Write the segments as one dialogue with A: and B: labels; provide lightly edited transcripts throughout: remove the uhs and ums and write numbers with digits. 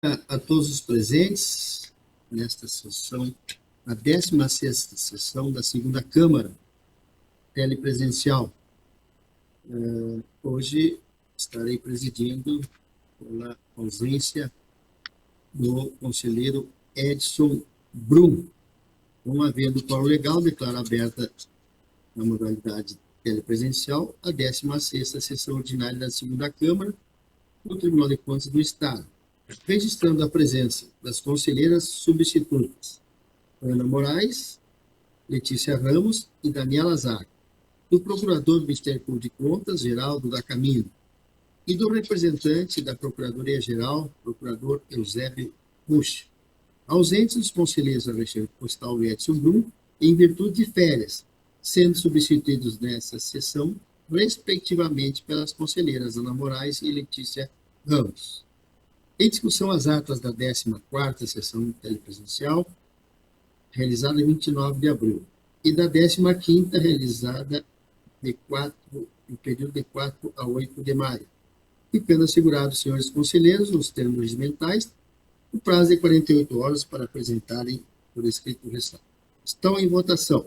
A: A todos os presentes nesta sessão, a 16ª sessão da segunda Câmara telepresencial. Hoje estarei presidindo pela ausência do conselheiro Edson Brum. Não havendo quórum legal, declaro aberta na modalidade telepresencial a 16ª sessão ordinária da segunda Câmara do Tribunal de Contas do Estado, registrando a presença das conselheiras substitutas Ana Moraes, Letícia Ramos e Daniela Zago, do procurador do Ministério Público de Contas, Geraldo da Camino, e do representante da Procuradoria-Geral, procurador Eusébio Rusch. Ausentes os conselheiros Alexandre Postal e Edson Brum, em virtude de férias, sendo substituídos nessa sessão, respectivamente, pelas conselheiras Ana Moraes e Letícia Ramos. Em discussão as atas da 14ª sessão telepresencial, realizada em 29 de abril, e da 15ª, realizada no período de 4 a 8 de maio, ficando assegurados, senhores conselheiros, nos termos regimentais, o prazo de 48 horas para apresentarem por escrito o restante. Estão em votação.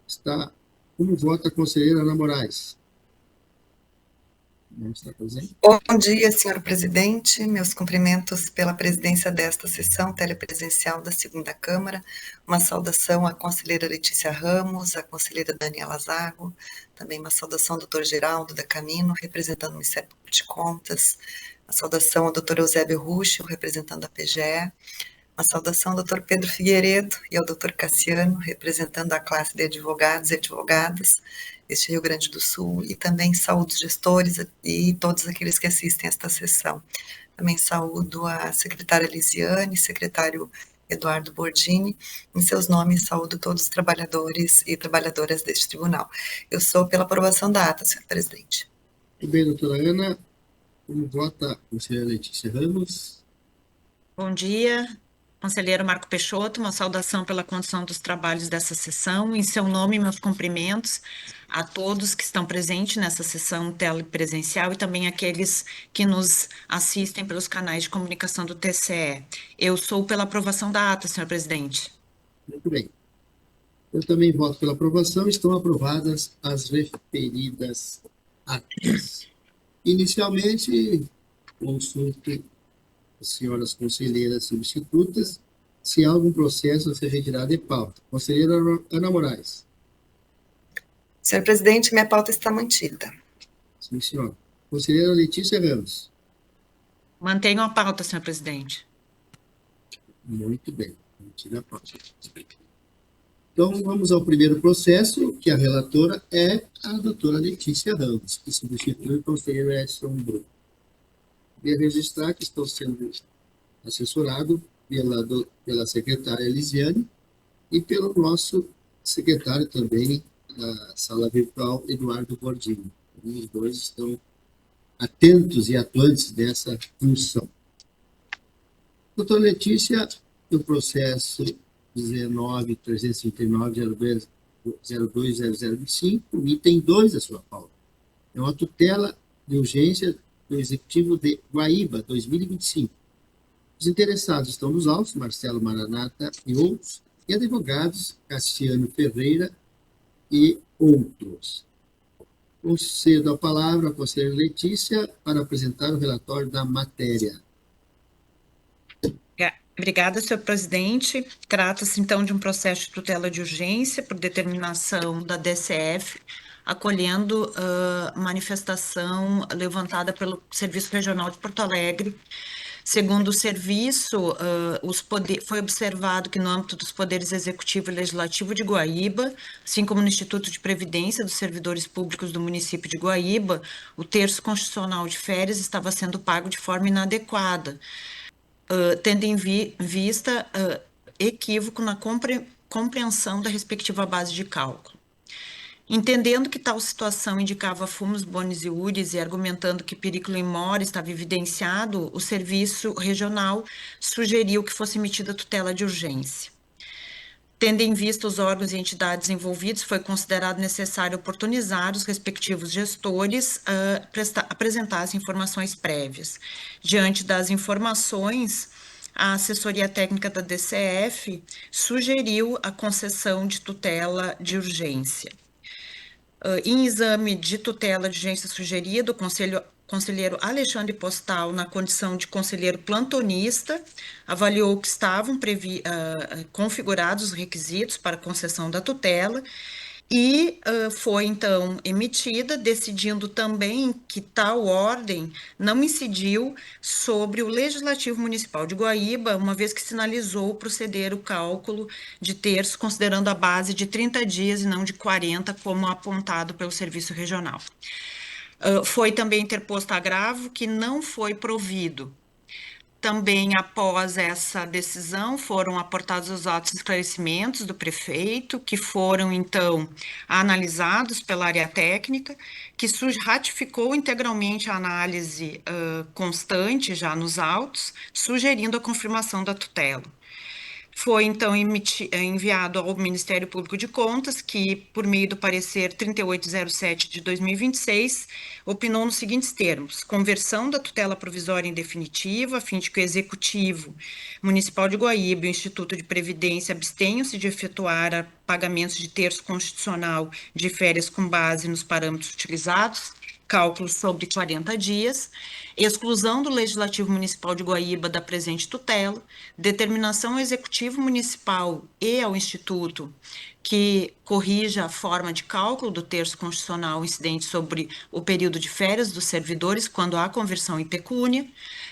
A: Está como vota a conselheira Ana Moraes? Não está presente?
B: Bom dia, senhor presidente. Meus cumprimentos pela presidência desta sessão telepresencial da segunda Câmara. Uma saudação à conselheira Letícia Ramos, à conselheira Daniela Zago, também uma saudação ao doutor Geraldo da Camino, representando o Ministério Público de Contas, uma saudação ao doutor Eusébio Rusch, representando a PGE, uma saudação ao doutor Pedro Figueiredo e ao doutor Cassiano, representando a classe de advogados e advogadas deste Rio Grande do Sul, e também saúdo os gestores e todos aqueles que assistem a esta sessão. Também saúdo a secretária Lisiane, secretário Eduardo Bordini, em seus nomes saúdo todos os trabalhadores e trabalhadoras deste tribunal. Eu sou pela aprovação da ata, senhor presidente.
A: Muito bem, doutora Ana. Como vota a conselheira Letícia Ramos?
C: Bom dia, conselheiro Marco Peixoto, uma saudação pela condução dos trabalhos dessa sessão. Em seu nome, meus cumprimentos a todos que estão presentes nessa sessão telepresencial e também aqueles que nos assistem pelos canais de comunicação do TCE. Eu sou pela aprovação da ata, senhor presidente.
A: Muito bem. Eu também voto pela aprovação. Estão aprovadas as referidas atas. Inicialmente, consulte as senhoras conselheiras substitutas se há algum processo a ser retirado de pauta. Conselheira Ana Moraes.
B: Senhor presidente, minha pauta está mantida.
A: Sim, senhora. Conselheira Letícia Ramos.
C: Mantenho a pauta, senhor presidente.
A: Muito bem. Mantida a pauta. Então, vamos ao primeiro processo, que a relatora é a doutora Letícia Ramos, que substitui o conselheiro Edson Brum. Queria registrar que estou sendo assessorado pela secretária Lisiane e pelo nosso secretário também da sala virtual, Eduardo Bordini. Os dois estão atentos e atuantes dessa função. Doutora Letícia, no processo 19.339.02.0025, item 2 da sua pauta. É uma tutela de urgência do Executivo de Guaíba, 2025. Os interessados estão nos autos, Marcelo Maranata e outros, e advogados Cassiano Ferreira e outros. Concedo a palavra à conselheira Letícia para apresentar o relatório da matéria.
C: Obrigada, senhor presidente. Trata-se, então, de um processo de tutela de urgência por determinação da DCF, acolhendo manifestação levantada pelo Serviço Regional de Porto Alegre. Segundo o serviço, foi observado que no âmbito dos poderes executivo e legislativo de Guaíba, assim como no Instituto de Previdência dos Servidores Públicos do município de Guaíba, o terço constitucional de férias estava sendo pago de forma inadequada, tendo em vista equívoco na compreensão da respectiva base de cálculo. Entendendo que tal situação indicava fumus bonis iuris e argumentando que periculum in mora estava evidenciado, o serviço regional sugeriu que fosse emitida tutela de urgência. Tendo em vista os órgãos e entidades envolvidos, foi considerado necessário oportunizar os respectivos gestores a apresentar as informações prévias. Diante das informações, a assessoria técnica da DCF sugeriu a concessão de tutela de urgência. Em exame de tutela de urgência sugerida, o conselheiro Alexandre Postal, na condição de conselheiro plantonista, avaliou que estavam configurados os requisitos para concessão da tutela e foi, então, emitida, decidindo também que tal ordem não incidiu sobre o Legislativo Municipal de Guaíba, uma vez que sinalizou proceder o cálculo de terço, considerando a base de 30 dias e não de 40, como apontado pelo Serviço Regional. Foi também interposto agravo que não foi provido. Também, após essa decisão, foram aportados os autos de esclarecimentos do prefeito, que foram, então, analisados pela área técnica, que ratificou integralmente a análise constante já nos autos, sugerindo a confirmação da tutela. Foi, então, enviado ao Ministério Público de Contas, que, por meio do parecer 3807 de 2026, opinou nos seguintes termos: conversão da tutela provisória em definitiva, a fim de que o Executivo Municipal de Guaíba e o Instituto de Previdência abstenham-se de efetuar pagamentos de terço constitucional de férias com base nos parâmetros utilizados, cálculos sobre 40 dias, exclusão do Legislativo Municipal de Guaíba da presente tutela, determinação ao Executivo Municipal e ao Instituto que corrija a forma de cálculo do terço constitucional incidente sobre o período de férias dos servidores quando há conversão em pecúnia,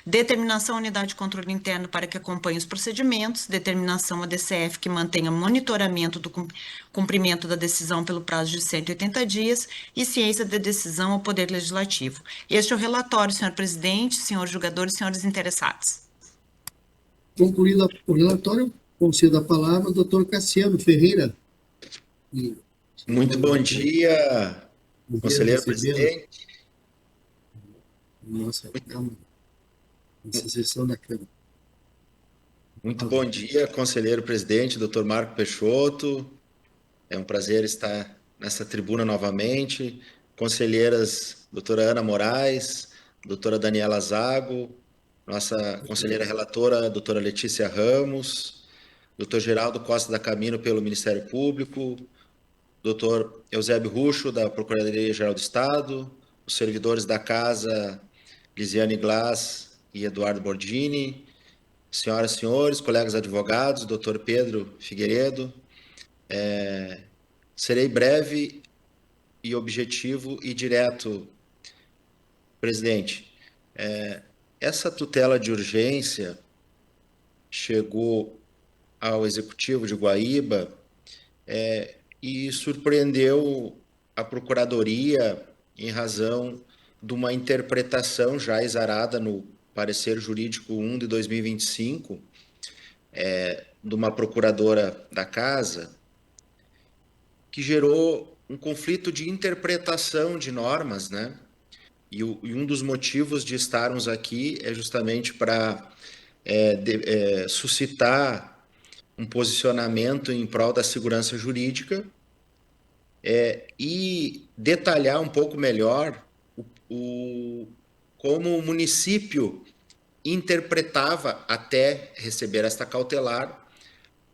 C: determinação à unidade de controle interno para que acompanhe os procedimentos, determinação à DCF que mantenha monitoramento do cumprimento da decisão pelo prazo de 180 dias e ciência da decisão ao Poder Legislativo. Este é o relatório, senhor presidente, senhores julgadores e senhores interessados.
A: Concluído o relatório, concedo a palavra ao doutor Cassiano Ferreira.
D: Muito bom dia, conselheiro presidente.
A: Nossa Câmara, nessa sessão da Câmara.
D: Muito bom dia, conselheiro presidente, doutor Marco Peixoto. É um prazer estar nessa tribuna novamente. Conselheiras, doutora Ana Moraes, doutora Daniela Zago, nossa conselheira relatora, doutora Letícia Ramos, doutor Geraldo Costa da Camino, pelo Ministério Público, doutor Eusébio Ruxo, da Procuradoria-Geral do Estado, os servidores da Casa, Lisiane Glass e Eduardo Bordini, senhoras e senhores, colegas advogados, doutor Pedro Figueiredo. Serei breve e objetivo e direto, presidente. Essa tutela de urgência chegou ao Executivo de Guaíba e surpreendeu a Procuradoria em razão de uma interpretação já exarada no parecer jurídico 1 de 2025, de uma procuradora da Casa, que gerou um conflito de interpretação de normas, né? E um dos motivos de estarmos aqui é justamente para suscitar um posicionamento em prol da segurança jurídica e detalhar um pouco melhor como o município interpretava, até receber esta cautelar,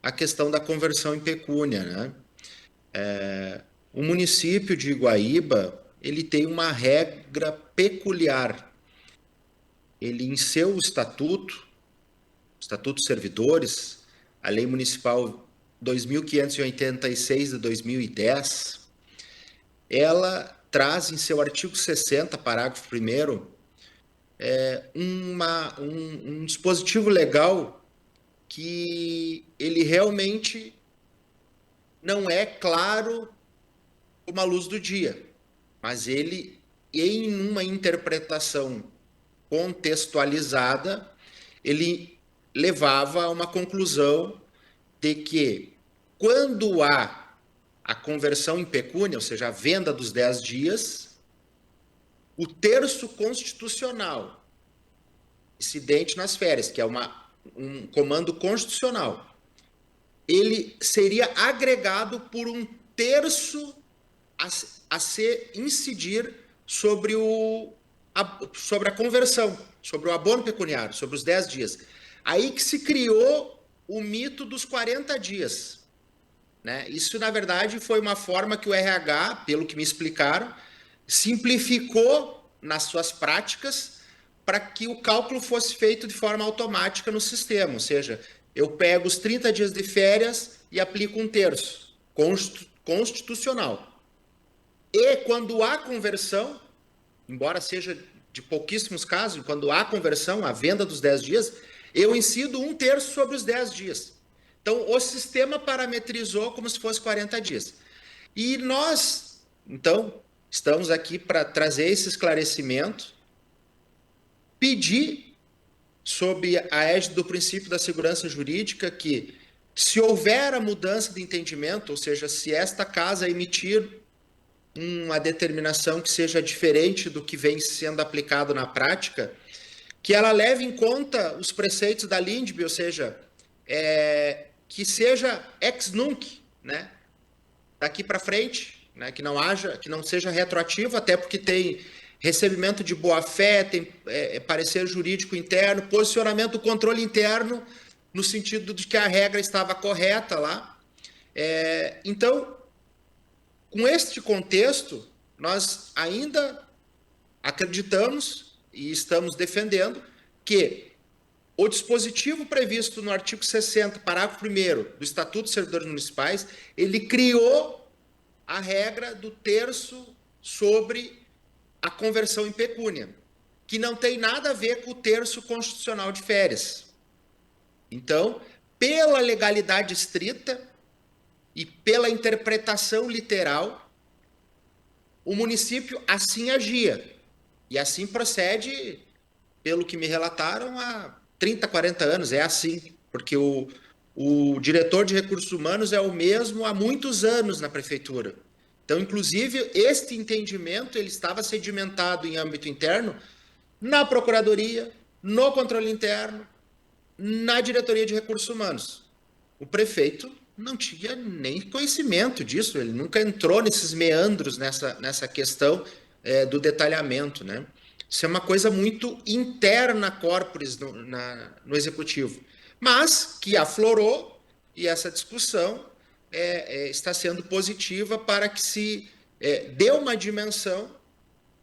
D: a questão da conversão em pecúnia, né? O município de Guaíba, ele tem uma regra peculiar. Ele, em seu Estatuto dos Servidores, a Lei Municipal 2586 de 2010, ela traz em seu artigo 60, parágrafo 1º, um dispositivo legal que ele realmente não é claro como a luz do dia, mas ele, em uma interpretação contextualizada, ele levava a uma conclusão de que, quando há a conversão em pecúnia, ou seja, a venda dos 10 dias, o terço constitucional incidente nas férias, que é um comando constitucional, ele seria agregado por um terço a se incidir sobre a conversão, sobre o abono pecuniário, sobre os 10 dias. Aí que se criou o mito dos 40 dias. Né? Isso, na verdade, foi uma forma que o RH, pelo que me explicaram, simplificou nas suas práticas para que o cálculo fosse feito de forma automática no sistema. Ou seja, eu pego os 30 dias de férias e aplico um terço, constitucional. E quando há conversão, embora seja de pouquíssimos casos, quando há conversão, a venda dos 10 dias, eu incido um terço sobre os 10 dias. Então, o sistema parametrizou como se fosse 40 dias. E nós, então, estamos aqui para trazer esse esclarecimento, pedir, sob a égide do princípio da segurança jurídica, que se houver a mudança de entendimento, ou seja, se esta casa emitir uma determinação que seja diferente do que vem sendo aplicado na prática, que ela leve em conta os preceitos da LINDB, ou seja, que seja ex nunc, né? Daqui para frente, né? Que não seja retroativo, até porque tem recebimento de boa-fé, tem parecer jurídico interno, posicionamento do controle interno, no sentido de que a regra estava correta lá. Então, com este contexto, nós ainda acreditamos e estamos defendendo que o dispositivo previsto no artigo 60, parágrafo 1º do Estatuto dos Servidores Municipais, ele criou a regra do terço sobre a conversão em pecúnia, que não tem nada a ver com o terço constitucional de férias. Então, pela legalidade estrita e pela interpretação literal, o município assim agia. E assim procede, pelo que me relataram, há 30, 40 anos, é assim, porque o diretor de recursos humanos é o mesmo há muitos anos na prefeitura. Então, inclusive, este entendimento ele estava sedimentado em âmbito interno na procuradoria, no controle interno, na diretoria de recursos humanos. O prefeito não tinha nem conhecimento disso, ele nunca entrou nesses meandros, nessa questão do detalhamento, né? Isso é uma coisa muito interna corporis no executivo, mas que aflorou, e essa discussão está sendo positiva para que se dê uma dimensão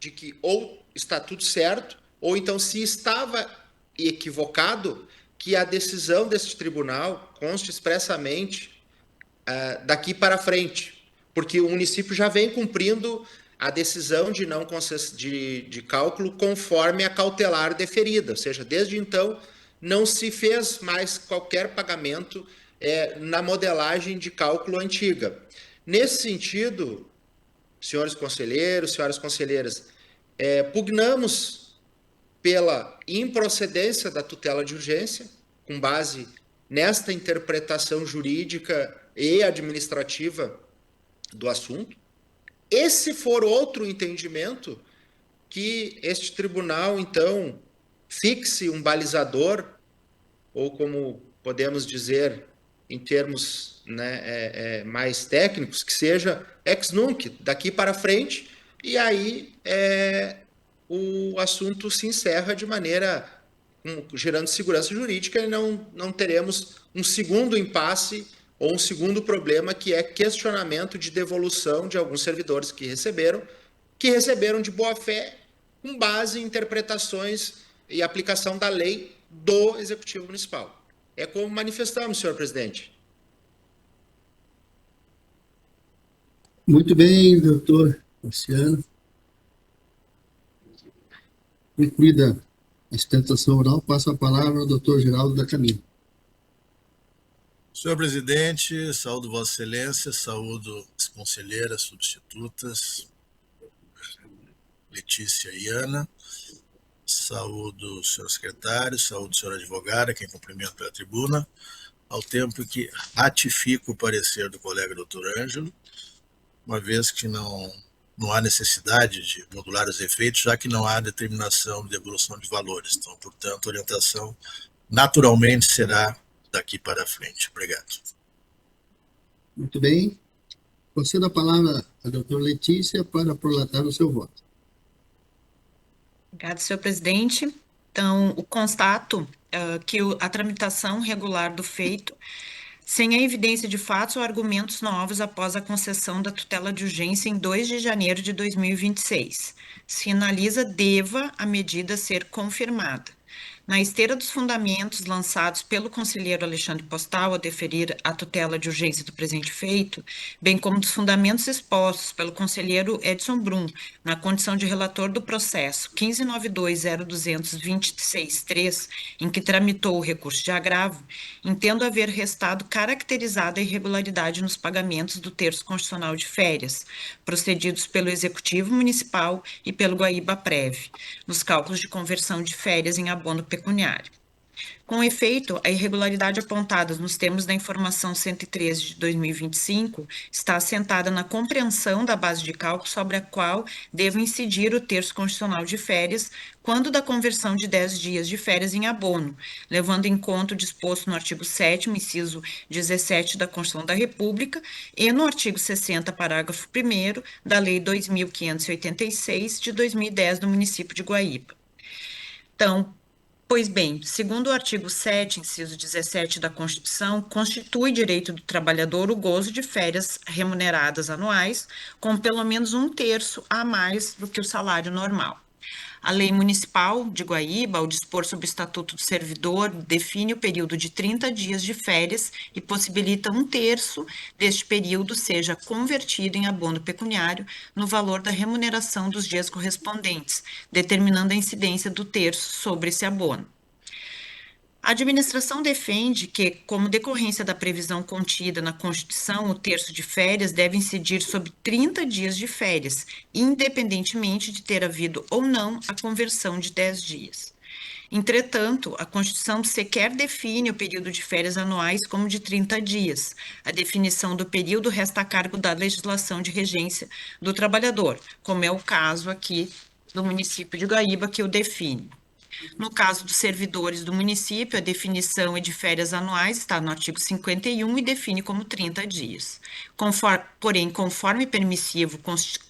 D: de que ou está tudo certo, ou então se estava equivocado, que a decisão deste tribunal conste expressamente daqui para frente, porque o município já vem cumprindo a decisão de não de cálculo conforme a cautelar deferida, ou seja, desde então não se fez mais qualquer pagamento na modelagem de cálculo antiga. Nesse sentido, senhores conselheiros, senhoras conselheiras, pugnamos pela improcedência da tutela de urgência, com base nesta interpretação jurídica e administrativa do assunto. E se for outro entendimento, que este tribunal, então, fixe um balizador, ou como podemos dizer em termos mais técnicos, que seja ex nunc, daqui para frente, e aí o assunto se encerra de maneira gerando segurança jurídica, e não teremos um segundo impasse ou um segundo problema, que é questionamento de devolução de alguns servidores que receberam de boa-fé, com base em interpretações e aplicação da lei do Executivo Municipal. É como manifestamos, senhor presidente.
A: Muito bem, doutor Luciano. Concluída a sustentação oral, passo a palavra ao doutor Geraldo da Camino.
E: Senhor presidente, saúdo Vossa Excelência, saúdo as conselheiras substitutas, Letícia e Ana, saúdo o senhor secretário, saúdo a senhora advogada, quem cumprimento pela tribuna, ao tempo que ratifico o parecer do colega doutor Ângelo, uma vez que não há necessidade de modular os efeitos, já que não há determinação de devolução de valores. Então, portanto, a orientação naturalmente será daqui para frente. Obrigado.
A: Muito bem. Concedo a palavra à doutora Letícia para prolatar o seu voto.
C: Obrigada, senhor presidente. Então, o constato que a tramitação regular do feito, sem a evidência de fatos ou argumentos novos após a concessão da tutela de urgência em 2 de janeiro de 2026, sinaliza deva a medida ser confirmada. Na esteira dos fundamentos lançados pelo conselheiro Alexandre Postal ao deferir a tutela de urgência do presente feito, bem como dos fundamentos expostos pelo conselheiro Edson Brum, na condição de relator do processo 15920226-3, em que tramitou o recurso de agravo, entendo haver restado caracterizada a irregularidade nos pagamentos do terço constitucional de férias, procedidos pelo Executivo Municipal e pelo Guaíba-Prev, nos cálculos de conversão de férias em abono pecuniário. Com efeito, a irregularidade apontada nos termos da informação 113 de 2025 está assentada na compreensão da base de cálculo sobre a qual deve incidir o terço constitucional de férias quando da conversão de 10 dias de férias em abono, levando em conta o disposto no artigo 7º, inciso 17 da Constituição da República e no artigo 60, parágrafo 1º da Lei 2.586 de 2010 do município de Guaíba. Então, pois bem, segundo o artigo 7º, inciso 17 da Constituição, constitui direito do trabalhador o gozo de férias remuneradas anuais, com pelo menos 1/3 a mais do que o salário normal. A Lei Municipal de Guaíba, ao dispor sobre o Estatuto do Servidor, define o período de 30 dias de férias e possibilita 1/3 deste período seja convertido em abono pecuniário no valor da remuneração dos dias correspondentes, determinando a incidência do terço sobre esse abono. A administração defende que, como decorrência da previsão contida na Constituição, o terço de férias deve incidir sobre 30 dias de férias, independentemente de ter havido ou não a conversão de 10 dias. Entretanto, a Constituição sequer define o período de férias anuais como de 30 dias. A definição do período resta a cargo da legislação de regência do trabalhador, como é o caso aqui do município de Guaíba, que o define. No caso dos servidores do município, a definição é de férias anuais, está no artigo 51 e define como 30 dias. Porém, conforme permissivo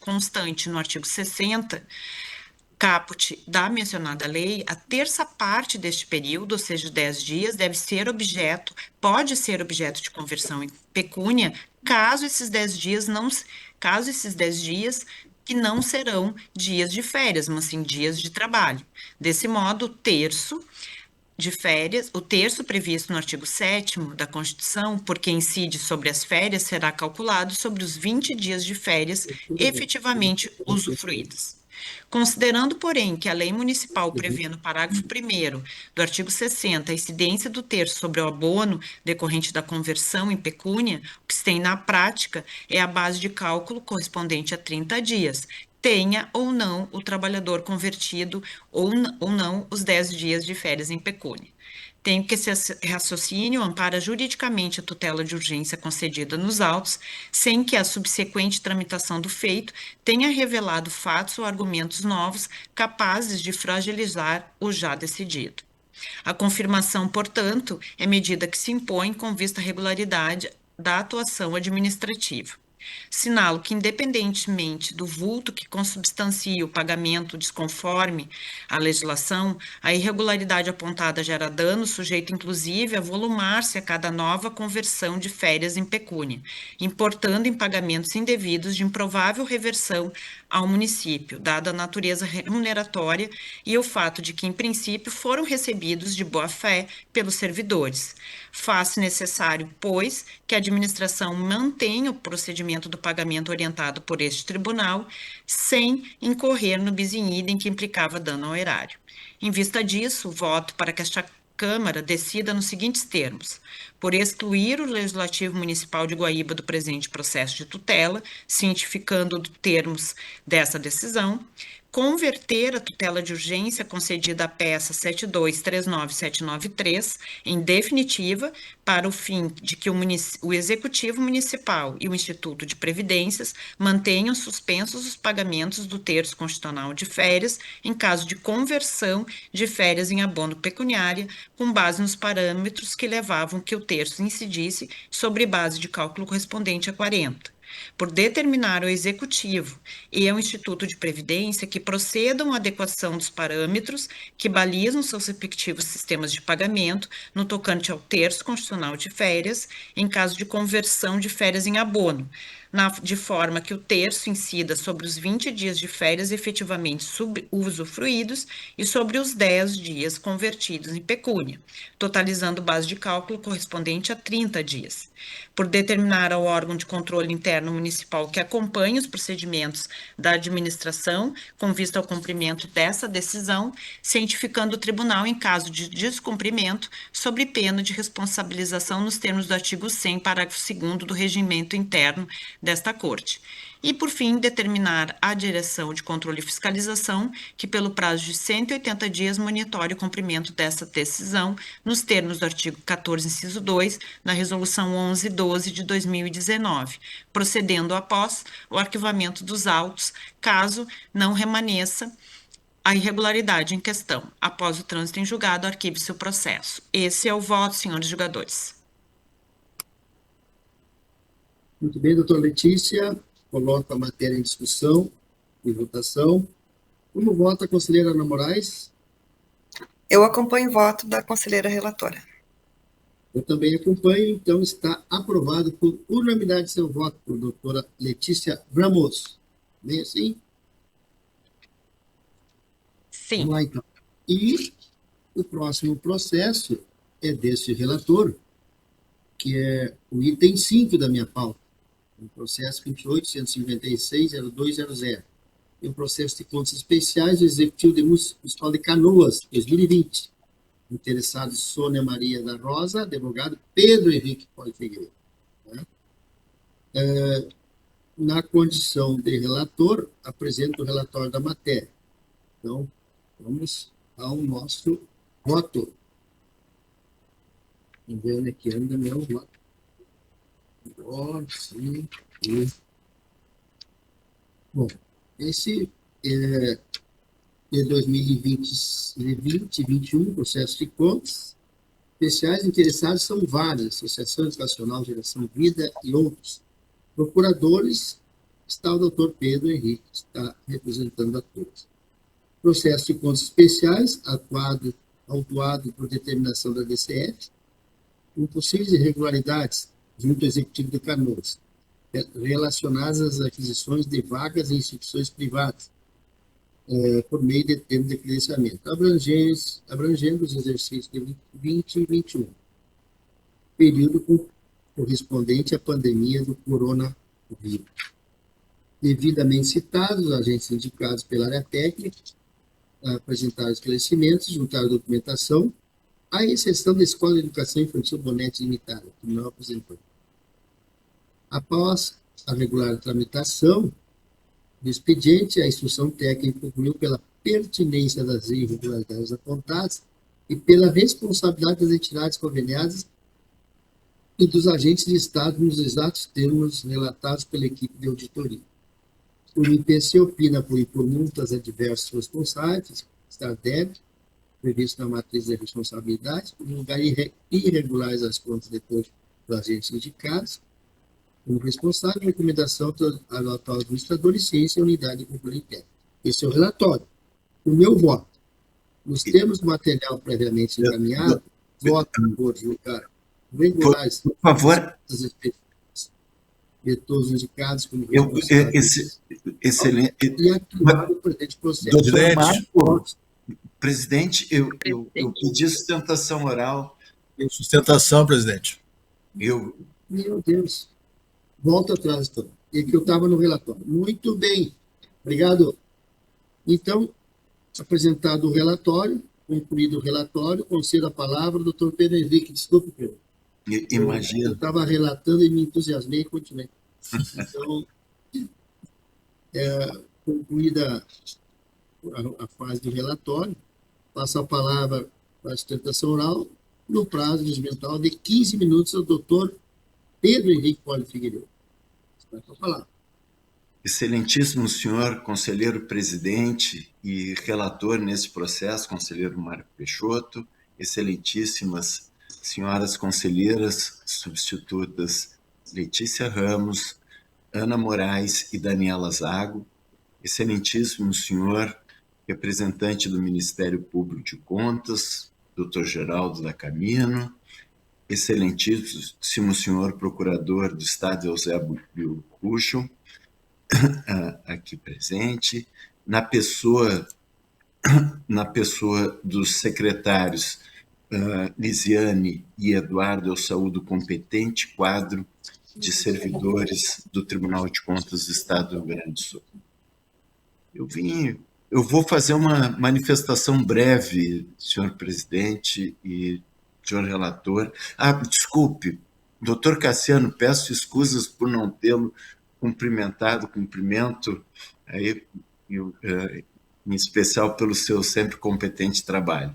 C: constante no artigo 60, caput da mencionada lei, a terça parte deste período, ou seja, 10 dias, pode ser objeto de conversão em pecúnia, caso esses 10 dias que não serão dias de férias, mas sim dias de trabalho. Desse modo, o terço previsto no artigo 7º da Constituição, porque incide sobre as férias, será calculado sobre os 20 dias de férias efetivamente usufruídas. Considerando, porém, que a lei municipal prevê no parágrafo 1º do artigo 60 a incidência do terço sobre o abono decorrente da conversão em pecúnia, o que se tem na prática é a base de cálculo correspondente a 30 dias, tenha ou não o trabalhador convertido ou não os 10 dias de férias em pecúnia. Tenho que esse raciocínio ampara juridicamente a tutela de urgência concedida nos autos, sem que a subsequente tramitação do feito tenha revelado fatos ou argumentos novos capazes de fragilizar o já decidido. A confirmação, portanto, é medida que se impõe com vista à regularidade da atuação administrativa. Sinalo que, independentemente do vulto que consubstancia o pagamento desconforme a legislação, a irregularidade apontada gera dano, sujeito inclusive a volumar-se a cada nova conversão de férias em pecúnia, importando em pagamentos indevidos de improvável reversão ao município, dada a natureza remuneratória e o fato de que, em princípio, foram recebidos de boa-fé pelos servidores. Faz-se necessário, pois, que a administração mantenha o procedimento do pagamento orientado por este tribunal, sem incorrer no bis in idem que implicava dano ao erário. Em vista disso, voto para que esta Câmara decida nos seguintes termos: por excluir o Legislativo Municipal de Guaíba do presente processo de tutela, cientificando dos termos dessa decisão, converter a tutela de urgência concedida à peça 7239793 em definitiva, para o fim de que o Executivo Municipal e o Instituto de Previdências mantenham suspensos os pagamentos do terço constitucional de férias em caso de conversão de férias em abono pecuniária com base nos parâmetros que levavam que o terço incidisse sobre base de cálculo correspondente a 40. Por determinar ao Executivo e ao Instituto de Previdência que procedam à adequação dos parâmetros que balizam seus respectivos sistemas de pagamento no tocante ao terço constitucional de férias, em caso de conversão de férias em abono, de forma que o terço incida sobre os 20 dias de férias efetivamente usufruídos e sobre os 10 dias convertidos em pecúnia, totalizando base de cálculo correspondente a 30 dias. Por determinar ao órgão de controle interno municipal que acompanhe os procedimentos da administração com vista ao cumprimento dessa decisão, cientificando o tribunal em caso de descumprimento, sob pena de responsabilização nos termos do artigo 100, parágrafo 2º do regimento interno desta Corte. E, por fim, determinar à Direção de Controle e Fiscalização que, pelo prazo de 180 dias, monitore o cumprimento dessa decisão nos termos do artigo 14, inciso 2, da Resolução 1112 de 2019, procedendo após o arquivamento dos autos, caso não remaneça a irregularidade em questão. Após o trânsito em julgado, arquive-se o processo. Esse é o voto, senhores julgadores.
A: Muito bem, doutora Letícia. Coloco a matéria em discussão e votação. Como vota a conselheira Ana Moraes?
B: Eu acompanho o voto da conselheira relatora.
A: Eu também acompanho, então está aprovado por unanimidade seu voto, por doutora Letícia Ramos. Bem assim?
C: Sim.
A: Vamos lá, então. E o próximo processo é desse relator, que é o item 5 da minha pauta, o processo 28.156.0200. É um processo de contas especiais do Executivo Municipal de Canoas, 2020. Interessado Sônia Maria da Rosa, advogado Pedro Henrique Poli Figueiredo. Na condição de relator, apresento o relatório da matéria. Então, vamos ao nosso voto. Vamos ver aqui anda meu voto. Sim. Bom, esse é de 2020-2021, processo de contas especiais. Interessados são várias, Associação Educacional Geração Vida e outros. Procuradores, está o doutor Pedro Henrique, está representando a todos. Processo de contas especiais, autuado por determinação da DCF, com possíveis irregularidades junto ao Executivo de Canoas, relacionadas às aquisições de vagas em instituições privadas, por meio de termo de credenciamento, abrangendo os exercícios de 2020 e 2021, período correspondente à pandemia do coronavírus. Devidamente citados, os agentes indicados pela área técnica apresentaram esclarecimentos, juntaram documentação, à exceção da Escola de Educação Infantil Bonete Limitada, que não apresentou. Após a regular tramitação do expediente, a instrução técnica concluiu pela pertinência das irregularidades apontadas e pela responsabilidade das entidades conveniadas e dos agentes de Estado nos exatos termos relatados pela equipe de auditoria. O IPC opina por multas a diversos responsáveis, estar débito, previsto na matriz de responsabilidade, em lugar irregulares as contas depois dos agentes indicados, como responsável, recomendação ao atual administrador e ciência e unidade de controle interno. Esse é o relatório. O meu voto. Nos termos do material previamente encaminhado, voto por julgar regulares
F: por favor,
A: as expectativas de todos os indicados como
F: excelente.
A: E atuar no presente processo.
F: Doutor Marco, presidente, eu pedi sustentação oral.
E: Sustentação, presidente.
A: Meu Deus. Volta atrás, então. E que eu estava no relatório. Muito bem. Obrigado. Então, apresentado o relatório, concluído o relatório, concedo a palavra ao doutor Pedro Henrique. Desculpe, Pedro.
F: Imagino.
A: Eu estava relatando e me entusiasmei e continuei. Então, concluída a fase do relatório, passo a palavra para a sustentação oral, no prazo regimental de 15 minutos ao doutor Pedro Henrique Poli Figueiredo. Vai falar.
F: Excelentíssimo senhor conselheiro presidente e relator nesse processo, conselheiro Marco Peixoto, excelentíssimas senhoras conselheiras substitutas Letícia Ramos, Ana Moraes e Daniela Zago, excelentíssimo senhor representante do Ministério Público de Contas, Dr. Geraldo da Camino, excelentíssimo senhor procurador do Estado Eusébio Kuchel, aqui presente, na pessoa dos secretários Lisiane e Eduardo, eu saúdo o competente quadro de servidores do Tribunal de Contas do Estado do Rio Grande do Sul. Eu vou fazer uma manifestação breve, senhor presidente e senhor relator. Desculpe, doutor Cassiano, peço escusas por não tê-lo cumprimentado, cumprimento aí, em especial pelo seu sempre competente trabalho.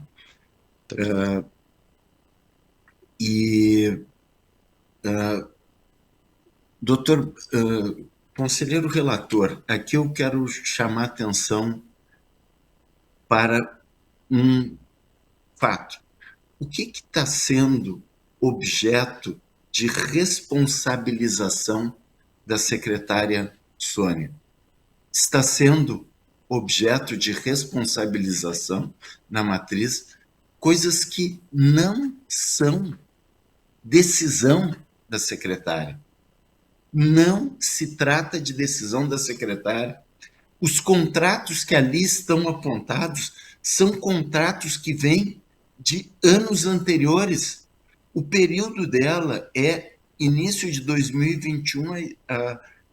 F: Doutor conselheiro relator, aqui eu quero chamar atenção para um fato. O que está sendo objeto de responsabilização da secretária Sônia? Está sendo objeto de responsabilização na matriz coisas que não são decisão da secretária. Não se trata de decisão da secretária. Os contratos que ali estão apontados são contratos que vêm de anos anteriores. O período dela é início de 2021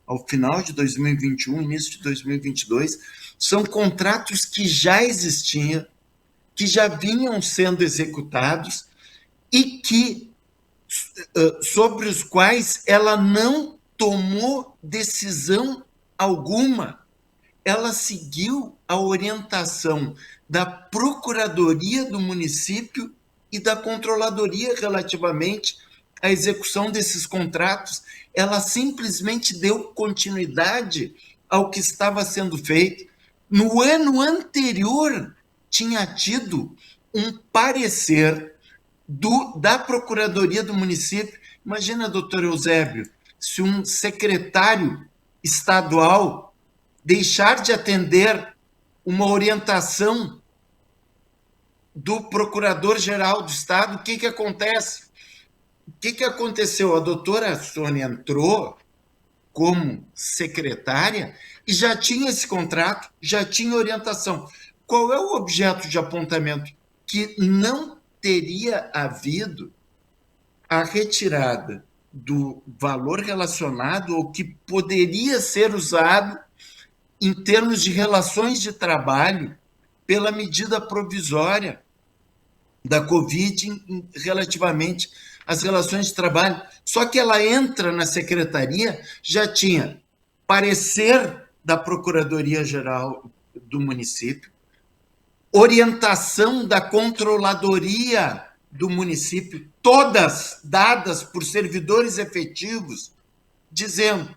F: ao final de 2021, início de 2022. São contratos que já existiam, que já vinham sendo executados e que sobre os quais ela não tomou decisão alguma. Ela seguiu a orientação da Procuradoria do município e da Controladoria relativamente à execução desses contratos. Ela simplesmente deu continuidade ao que estava sendo feito. No ano anterior, tinha tido um parecer da Procuradoria do município. Imagina, doutor Eusébio, se um secretário estadual deixar de atender uma orientação do Procurador-Geral do Estado, o que acontece? O que aconteceu? A doutora Sônia entrou como secretária e já tinha esse contrato, já tinha orientação. Qual é o objeto de apontamento? Que não teria havido a retirada do valor relacionado ao que poderia ser usado em termos de relações de trabalho pela medida provisória da Covid relativamente às relações de trabalho. Só que ela entra na secretaria, já tinha parecer da Procuradoria-Geral do município, orientação da Controladoria do município, todas dadas por servidores efetivos, dizendo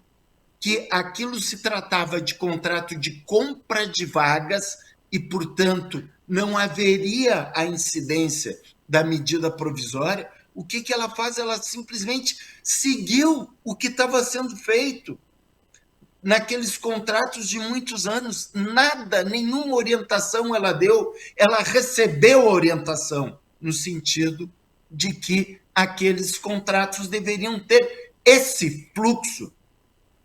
F: que aquilo se tratava de contrato de compra de vagas e, portanto, não haveria a incidência da medida provisória. O que ela faz? Ela simplesmente seguiu o que estava sendo feito naqueles contratos de muitos anos. Nada, nenhuma orientação ela deu, ela recebeu a orientação no sentido de que aqueles contratos deveriam ter esse fluxo,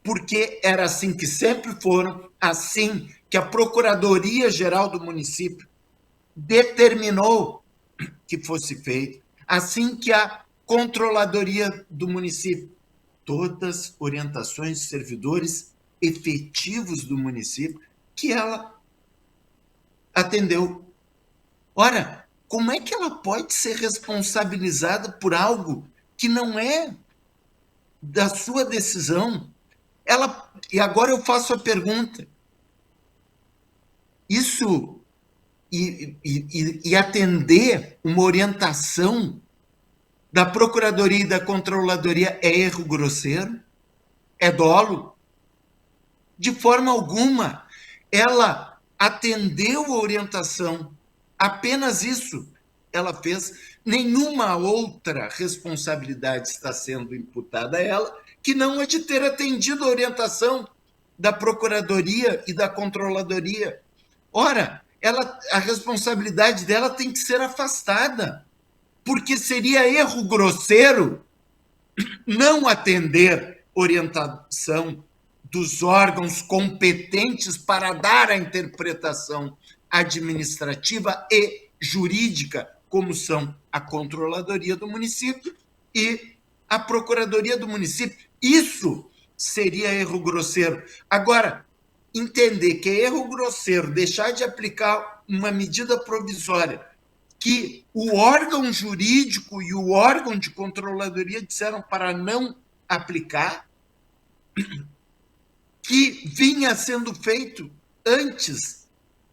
F: porque era assim que sempre foram, assim que a Procuradoria-Geral do município determinou que fosse feito, assim que a Controladoria do município, todas orientações de servidores efetivos do município que ela atendeu. Ora, como é que ela pode ser responsabilizada por algo que não é da sua decisão? E agora eu faço a pergunta. Isso e atender uma orientação da Procuradoria e da Controladoria é erro grosseiro? É dolo? De forma alguma. Ela atendeu a orientação, apenas isso. ela fez, nenhuma outra responsabilidade está sendo imputada a ela, que não a de ter atendido a orientação da Procuradoria e da Controladoria. Ora, a responsabilidade dela tem que ser afastada, porque seria erro grosseiro não atender orientação dos órgãos competentes para dar a interpretação administrativa e jurídica, como são a Controladoria do município e a Procuradoria do município. Isso seria erro grosseiro. Agora, entender que é erro grosseiro deixar de aplicar uma medida provisória que o órgão jurídico e o órgão de controladoria disseram para não aplicar, que vinha sendo feito antes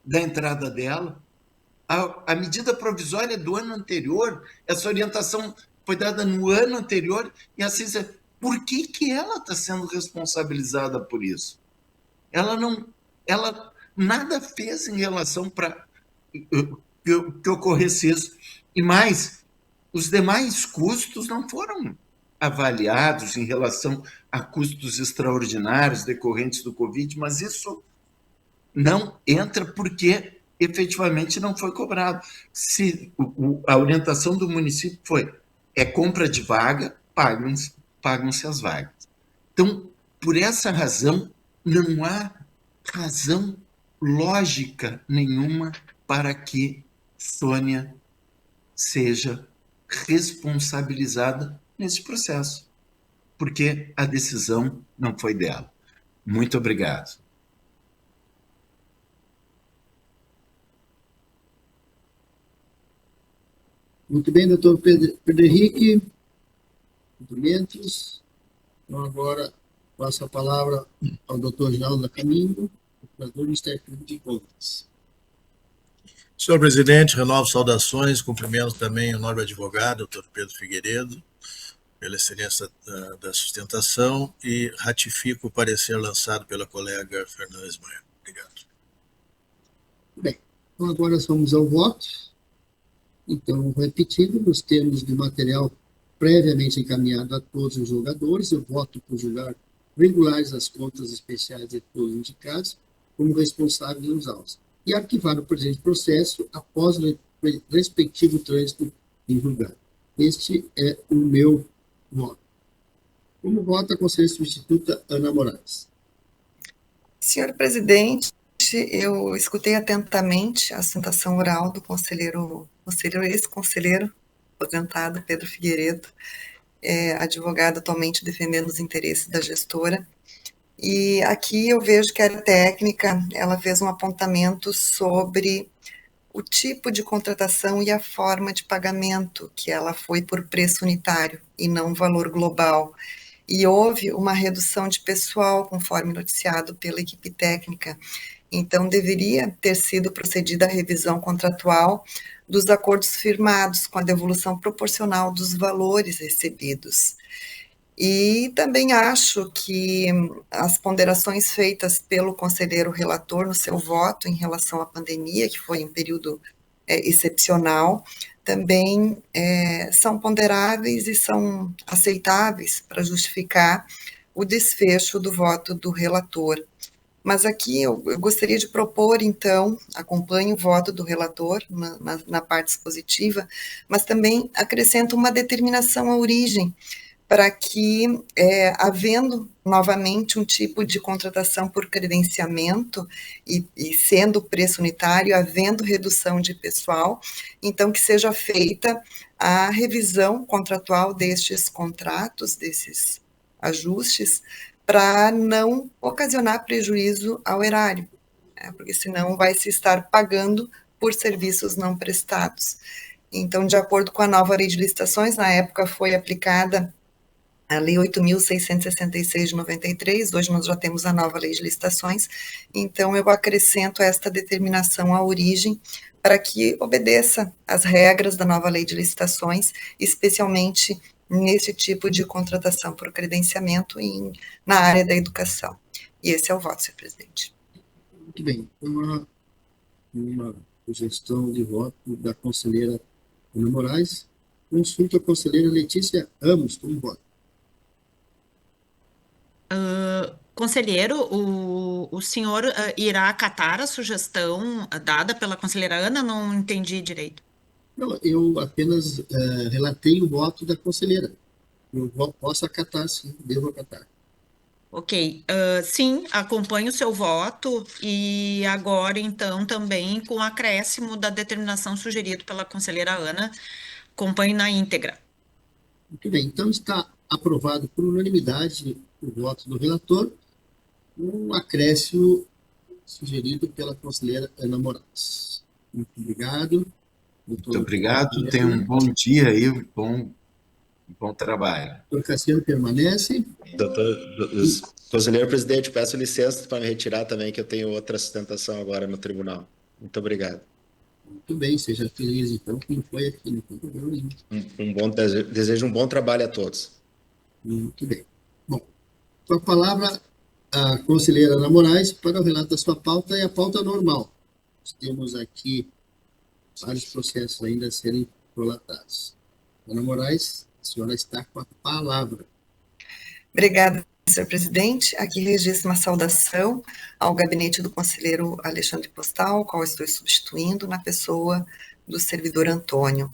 F: da entrada dela. A medida provisória do ano anterior, essa orientação foi dada no ano anterior, e assim, por que ela está sendo responsabilizada por isso? Ela nada fez em relação para que ocorresse isso. E mais, os demais custos não foram avaliados em relação a custos extraordinários decorrentes do Covid, mas isso não entra porque efetivamente não foi cobrado. Se a orientação do município foi compra de vaga, pagam-se as vagas. Então, por essa razão, não há razão lógica nenhuma para que Sônia seja responsabilizada nesse processo, porque a decisão não foi dela. Muito obrigado.
A: Muito bem, doutor Pedro Henrique. Cumprimentos. Então, agora passo a palavra ao doutor Geraldo Caminho, procurador do Ministério Público de Contas.
E: Senhor presidente, renovo saudações, cumprimento também o nobre advogado, doutor Pedro Figueiredo, pela excelência da sustentação, e ratifico o parecer lançado pela colega Fernanda Ismael. Obrigado.
A: Bem, então agora vamos ao voto. Então, repetindo, nos termos do material previamente encaminhado a todos os julgadores, eu voto por julgar regulares as contas especiais de todos os indicados como responsáveis dos autos e arquivar o presente processo após o respectivo trânsito em julgado. Este é o meu voto. Como vota a conselheira substituta Ana Moraes?
B: Senhor presidente, eu escutei atentamente a sustentação oral do ex-conselheiro aposentado Pedro Figueiredo, advogado atualmente defendendo os interesses da gestora. E aqui eu vejo que a área técnica, ela fez um apontamento sobre o tipo de contratação e a forma de pagamento, que ela foi por preço unitário e não valor global. E houve uma redução de pessoal, conforme noticiado pela equipe técnica. Então, deveria ter sido procedida a revisão contratual dos acordos firmados com a devolução proporcional dos valores recebidos. E também acho que as ponderações feitas pelo conselheiro relator no seu voto em relação à pandemia, que foi um período excepcional, também são ponderáveis e são aceitáveis para justificar o desfecho do voto do relator. Mas aqui eu gostaria de propor, então, acompanho o voto do relator na parte expositiva, mas também acrescento uma determinação à origem, para que, havendo novamente um tipo de contratação por credenciamento e sendo preço unitário, havendo redução de pessoal, então que seja feita a revisão contratual destes contratos, desses ajustes, para não ocasionar prejuízo ao erário, porque senão vai se estar pagando por serviços não prestados. Então, de acordo com a nova lei de licitações, na época foi aplicada a Lei 8.666 de 93, hoje nós já temos a nova Lei de Licitações, então eu acrescento esta determinação à origem para que obedeça às regras da nova Lei de Licitações, especialmente nesse tipo de contratação por credenciamento na área da educação. E esse é o voto, senhor presidente.
A: Muito bem. Uma sugestão de voto da conselheira Ana Moraes. Consulta a conselheira Letícia Ramos, como voto.
C: Conselheiro, o senhor irá acatar a sugestão dada pela conselheira Ana? Não entendi direito.
A: Não, eu apenas relatei o voto da conselheira. Eu posso acatar, sim, devo acatar.
C: Ok, sim, acompanho o seu voto e agora, então, também com o acréscimo da determinação sugerida pela conselheira Ana, acompanho na íntegra.
A: Muito bem, então está aprovado por unanimidade o voto do relator, um acréscimo sugerido pela conselheira Ana Moraes. Muito obrigado.
F: Muito obrigado, tenha um bom dia e bom trabalho.
A: Doutor Cassiano permanece.
D: Conselheiro presidente, peço licença para me retirar também, que eu tenho outra sustentação agora no tribunal. Muito obrigado.
A: Muito bem, seja feliz então, quem foi aqui, não tem problema nenhum.
D: Desejo um bom trabalho a todos.
A: Muito bem. Bom, com a palavra a conselheira Ana Moraes para o relato da sua pauta e a pauta normal. Nós temos aqui vários processos ainda a serem prolatados. Ana Moraes, a senhora está com a palavra.
B: Obrigada, senhor presidente. Aqui registro uma saudação ao gabinete do conselheiro Alexandre Postal, o qual estou substituindo na pessoa do servidor Antônio.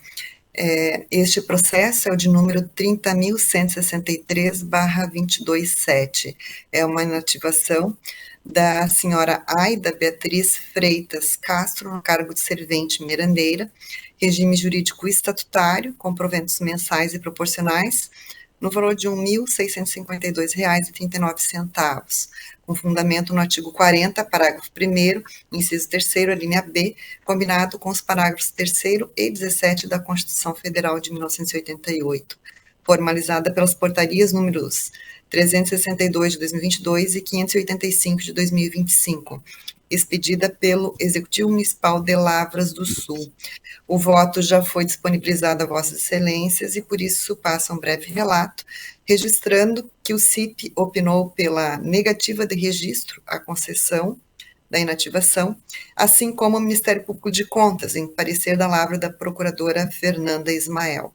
B: Este processo é o de número 30.163/227. É uma inativação da senhora Aida Beatriz Freitas Castro, no cargo de servente merendeira, regime jurídico estatutário, com proventos mensais e proporcionais, no valor de R$ 1.652,39, com fundamento no artigo 40, parágrafo 1º, inciso 3º, a linha B, combinado com os parágrafos 3º e 17 da Constituição Federal de 1988, formalizada pelas portarias números 362 de 2022 e 585 de 2025, expedida pelo Executivo Municipal de Lavras do Sul. O voto já foi disponibilizado a Vossas Excelências e, por isso, passa um breve relato, registrando que o CIP opinou pela negativa de registro à concessão da inativação, assim como o Ministério Público de Contas, em parecer da lavra da procuradora Fernanda Ismael.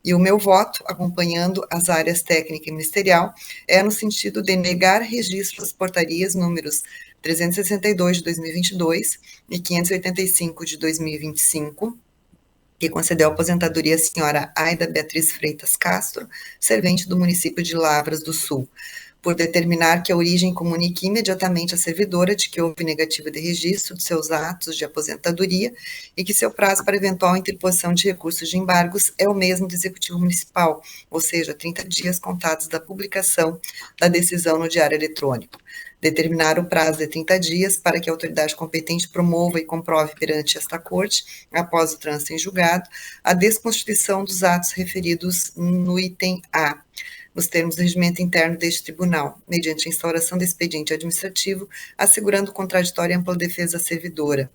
B: E o meu voto, acompanhando as áreas técnica e ministerial, é no sentido de negar registro às portarias números 362 de 2022 e 585 de 2025, que concedeu aposentadoria à senhora Aida Beatriz Freitas Castro, servente do município de Lavras do Sul, por determinar que a origem comunique imediatamente à servidora de que houve negativa de registro de seus atos de aposentadoria e que seu prazo para eventual interposição de recursos de embargos é o mesmo do Executivo Municipal, ou seja, 30 dias contados da publicação da decisão no Diário Eletrônico. Determinar o prazo de 30 dias para que a autoridade competente promova e comprove perante esta Corte, após o trânsito em julgado, a desconstituição dos atos referidos no item A, nos termos do regimento interno deste tribunal, mediante a instauração de expediente administrativo, assegurando contraditória e ampla defesa à servidora.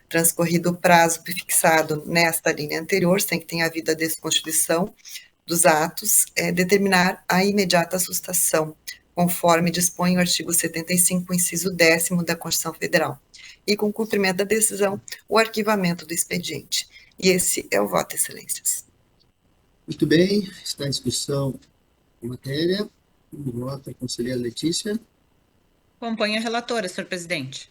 B: Transcorrido o prazo fixado nesta linha anterior, sem que tenha havido a desconstituição dos atos, determinar a imediata sustação, conforme dispõe o artigo 75, inciso 10º da Constituição Federal, e com cumprimento da decisão, o arquivamento do expediente. E esse é o voto, excelências.
A: Muito bem, está em discussão a matéria. O voto, a conselheira Letícia.
C: Acompanho a relatora, senhor presidente.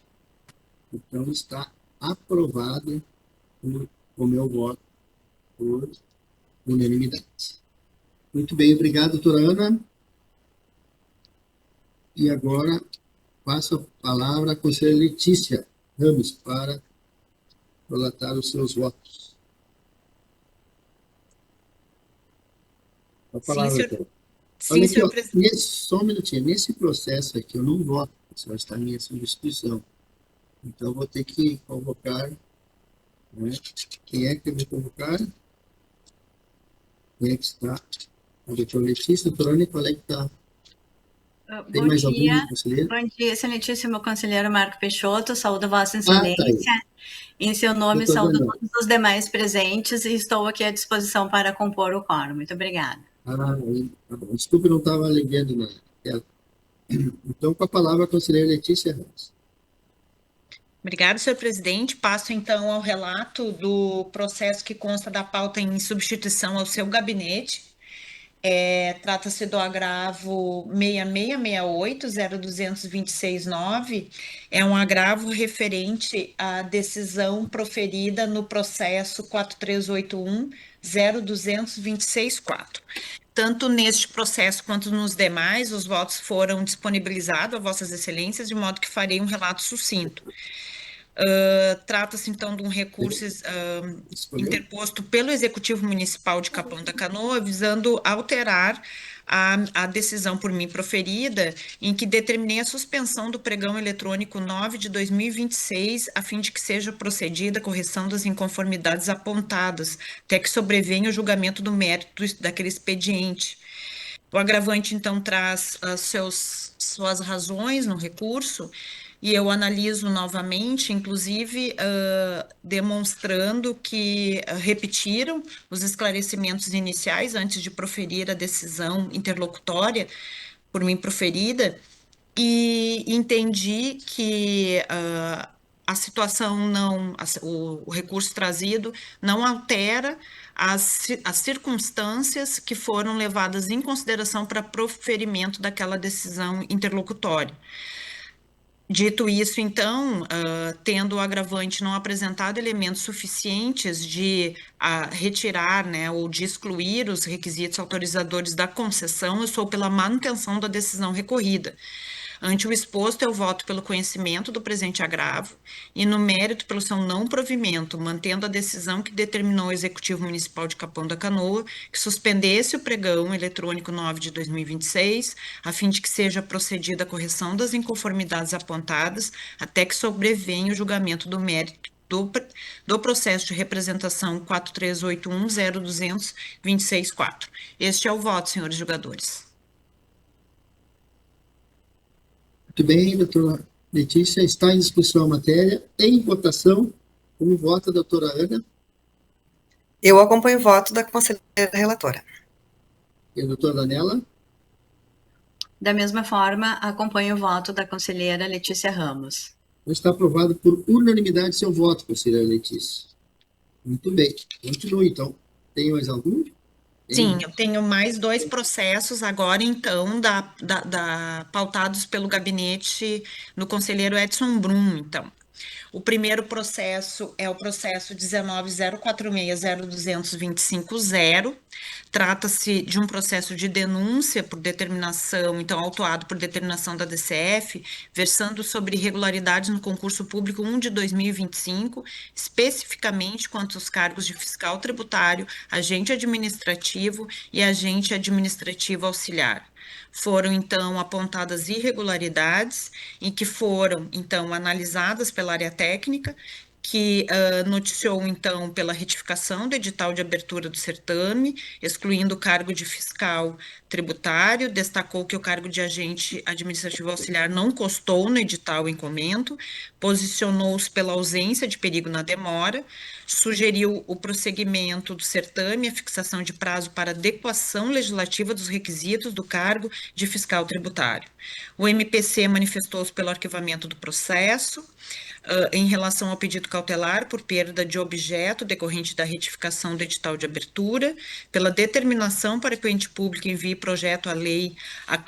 A: Então, está aprovado o meu voto por unanimidade. Muito bem, obrigado, doutora Ana. E agora, passo a palavra à conselheira Letícia Ramos para relatar os seus votos. A palavra,
C: Sim, senhor,
A: doutora.
C: sim,
A: Olha aqui,
C: senhor
A: ó,
C: presidente.
A: só um minutinho. Nesse processo aqui, eu não voto, a senhora está em minha substituição. Então, eu vou ter que convocar, né? Quem é que eu vou convocar? Quem é que está? A doutora Letícia, doutora Ana, qual é que está? Tem
G: Bom
A: mais
G: dia,
A: algum conselheiro?
G: bom dia, excelentíssimo conselheiro Marco Peixoto, saúdo Vossa
A: Tá aí.
G: Excelência, em seu nome
A: Eu tô
G: saúdo
A: vendo.
G: todos os demais presentes e estou aqui à disposição para compor o quórum. Muito obrigada.
A: Aí, tá bom. Desculpe, não estava lendo na tela. Então, com a palavra, a conselheira Letícia Ramos.
C: Obrigada, senhor presidente. Passo então ao relato do processo que consta da pauta em substituição ao seu gabinete. Trata-se do agravo 6668-02269, é um agravo referente à decisão proferida no processo 4381-02264. Tanto neste processo quanto nos demais, os votos foram disponibilizados a vossas excelências, de modo que farei um relato sucinto. Trata-se, então, de um recurso interposto pelo Executivo Municipal de Capão da Canoa, visando alterar a decisão por mim proferida, em que determinei a suspensão do pregão eletrônico 9 de 2026, a fim de que seja procedida a correção das inconformidades apontadas, até que sobrevenha o julgamento do mérito daquele expediente. O agravante, então, traz suas razões no recurso, e eu analiso novamente, inclusive demonstrando que repetiram os esclarecimentos iniciais antes de proferir a decisão interlocutória por mim proferida, e entendi que a situação não, o recurso trazido não altera as circunstâncias que foram levadas em consideração para proferimento daquela decisão interlocutória. Dito isso, então, tendo o agravante não apresentado elementos suficientes de retirar, né, ou de excluir os requisitos autorizadores da concessão, eu sou pela manutenção da decisão recorrida. Ante o exposto, eu voto pelo conhecimento do presente agravo e, no mérito, pelo seu não provimento, mantendo a decisão que determinou o Executivo Municipal de Capão da Canoa que suspendesse o pregão eletrônico 9 de 2026, a fim de que seja procedida a correção das inconformidades apontadas até que sobrevenha o julgamento do mérito do processo de representação 4381-02264. Este é o voto, senhores julgadores.
A: Muito bem, doutora Letícia. Está em discussão a matéria. Em votação, como vota a doutora Ana?
B: Eu acompanho o voto da conselheira relatora.
A: E a doutora Daniela?
G: Da mesma forma, acompanho o voto da conselheira Letícia Ramos.
A: Está aprovado por unanimidade seu voto, conselheira Letícia. Muito bem. Continue, então. Tem mais algum?
C: Sim, eu tenho mais 2 processos agora, então, pautados pelo gabinete do conselheiro Edson Brum, então. O primeiro processo é o processo 19.046.0225.0. Trata-se de um processo de denúncia por determinação, então, autuado por determinação da DCF, versando sobre irregularidades no concurso público 1 de 2025, especificamente quanto aos cargos de fiscal tributário, agente administrativo e agente administrativo auxiliar. Foram, então, apontadas irregularidades em que foram, então, analisadas pela área técnica, que noticiou, então, pela retificação do edital de abertura do certame, excluindo o cargo de fiscal tributário, destacou que o cargo de agente administrativo auxiliar não constou no edital em comento, posicionou-se pela ausência de perigo na demora, sugeriu o prosseguimento do certame, a fixação de prazo para adequação legislativa dos requisitos do cargo de fiscal tributário. O MPC manifestou-se pelo arquivamento do processo, em relação ao pedido cautelar por perda de objeto decorrente da retificação do edital de abertura, pela determinação para que o ente público envie projeto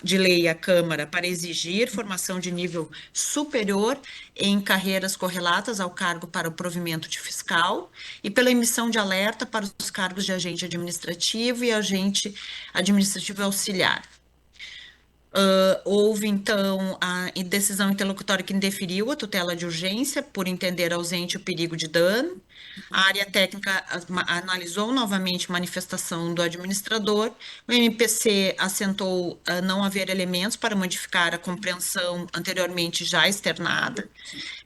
C: de lei à Câmara para exigir formação de nível superior em carreiras correlatas ao cargo para o provimento de fiscal e pela emissão de alerta para os cargos de agente administrativo e agente administrativo auxiliar. Houve, então, a decisão interlocutória que indeferiu a tutela de urgência por entender ausente o perigo de dano. A área técnica analisou novamente manifestação do administrador. O MPC assentou não haver elementos para modificar a compreensão anteriormente já externada.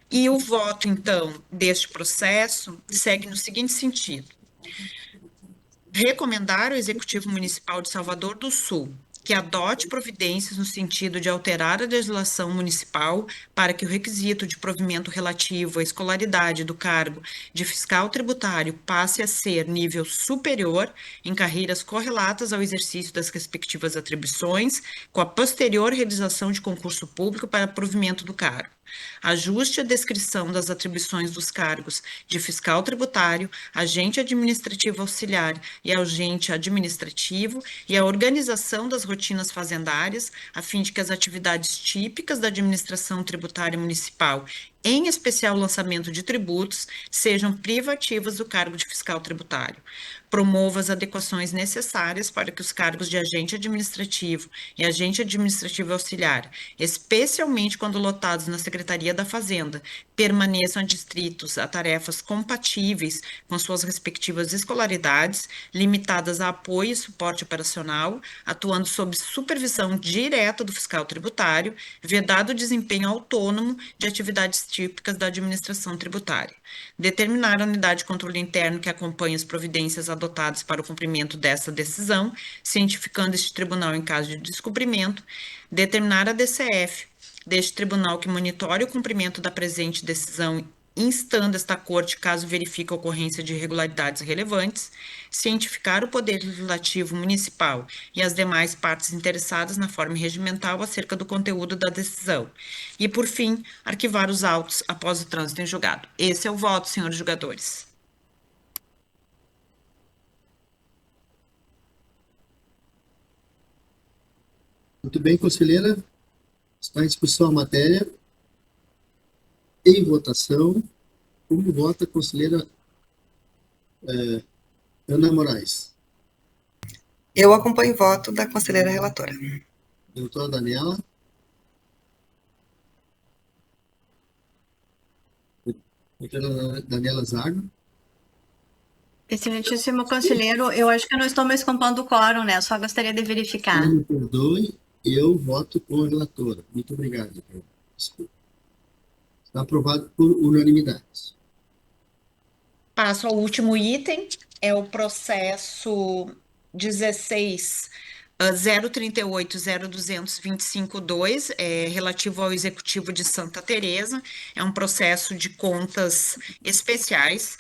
C: E o voto, então, deste processo segue no seguinte sentido: recomendar ao Executivo Municipal de Salvador do Sul que adote providências no sentido de alterar a legislação municipal para que o requisito de provimento relativo à escolaridade do cargo de fiscal tributário passe a ser nível superior em carreiras correlatas ao exercício das respectivas atribuições, com a posterior realização de concurso público para provimento do cargo. ajuste a descrição das atribuições dos cargos de fiscal tributário, agente administrativo auxiliar e agente administrativo e a organização das rotinas fazendárias, a fim de que as atividades típicas da administração tributária municipal, em especial o lançamento de tributos, sejam privativas do cargo de fiscal tributário. Promova as adequações necessárias para que os cargos de agente administrativo e agente administrativo auxiliar, especialmente quando lotados na Secretaria da Fazenda, permaneçam adstritos a tarefas compatíveis com suas respectivas escolaridades, limitadas a apoio e suporte operacional, atuando sob supervisão direta do fiscal tributário, vedado o desempenho autônomo de atividades típicas da administração tributária. Determinar a unidade de controle interno que acompanhe as providências adotadas para o cumprimento dessa decisão, cientificando este tribunal em caso de descumprimento. Determinar a DCF deste tribunal que monitore o cumprimento da presente decisão, instando esta Corte caso verifique a ocorrência de irregularidades relevantes, cientificar o Poder Legislativo Municipal e as demais partes interessadas na forma regimental acerca do conteúdo da decisão. E, por fim, arquivar os autos após o trânsito em julgado. Esse é o voto, senhores julgadores.
A: Muito bem, conselheira. Está em discussão a matéria. Em votação. Como vota a conselheira Ana Moraes?
B: Eu acompanho o voto da conselheira relatora.
A: Doutora Daniela? Doutora Daniela Zago?
G: Excelentíssimo conselheiro, eu acho que eu não estou mais compondo o quórum, né? Só gostaria de verificar.
A: Me perdoe, eu voto com a relatora. Muito obrigado. Desculpa. Está aprovado por unanimidade.
C: Passo ao último item, é o processo 16 038-0225-2, relativo ao Executivo de Santa Teresa. É um processo de contas especiais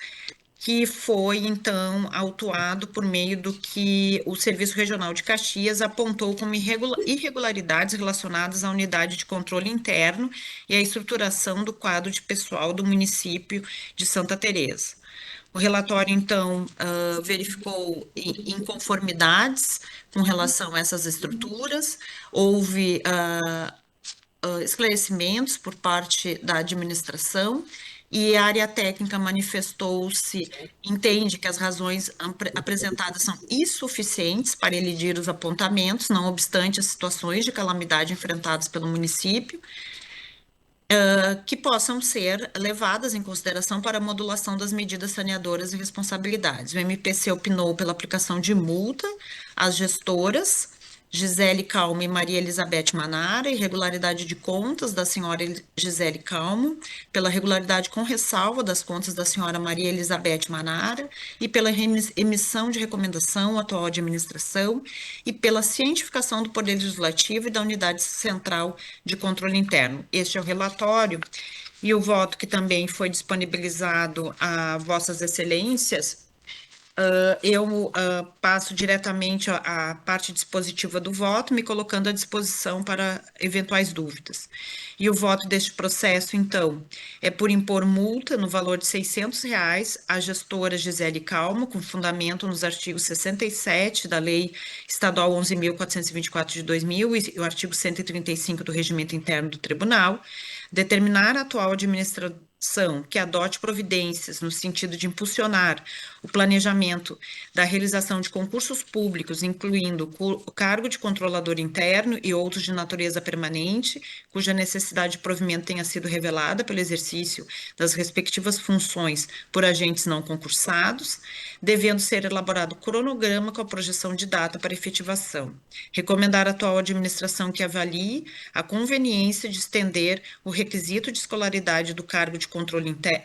C: que foi, então, autuado por meio do que o Serviço Regional de Caxias apontou como irregularidades relacionadas à unidade de controle interno e à estruturação do quadro de pessoal do município de Santa Teresa. O relatório, então, verificou inconformidades com relação a essas estruturas, houve esclarecimentos por parte da administração e a área técnica manifestou-se, entende que as razões apresentadas são insuficientes para elidir os apontamentos, não obstante as situações de calamidade enfrentadas pelo município, que possam ser levadas em consideração para a modulação das medidas saneadoras e responsabilidades. O MPC opinou pela aplicação de multa às gestoras Gisele Calmo e Maria Elizabeth Manara, irregularidade de contas da senhora Gisele Calmo, pela regularidade com ressalva das contas da senhora Maria Elizabeth Manara e pela emissão de recomendação à atual administração e pela cientificação do Poder Legislativo e da Unidade Central de Controle Interno. Este é o relatório e o voto que também foi disponibilizado a vossas excelências. Eu passo diretamente à parte dispositiva do voto, me colocando à disposição para eventuais dúvidas. E o voto deste processo, então, é por impor multa no valor de R$600 à gestora Gisele Calmo, com fundamento nos artigos 67 da Lei Estadual 11.424 de 2000 e o artigo 135 do Regimento Interno do Tribunal, determinar a atual administração que adote providências no sentido de impulsionar o planejamento da realização de concursos públicos, incluindo o cargo de controlador interno e outros de natureza permanente, cuja necessidade de provimento tenha sido revelada pelo exercício das respectivas funções por agentes não concursados, devendo ser elaborado cronograma com a projeção de data para efetivação. Recomendar à atual administração que avalie a conveniência de estender o requisito de escolaridade do cargo de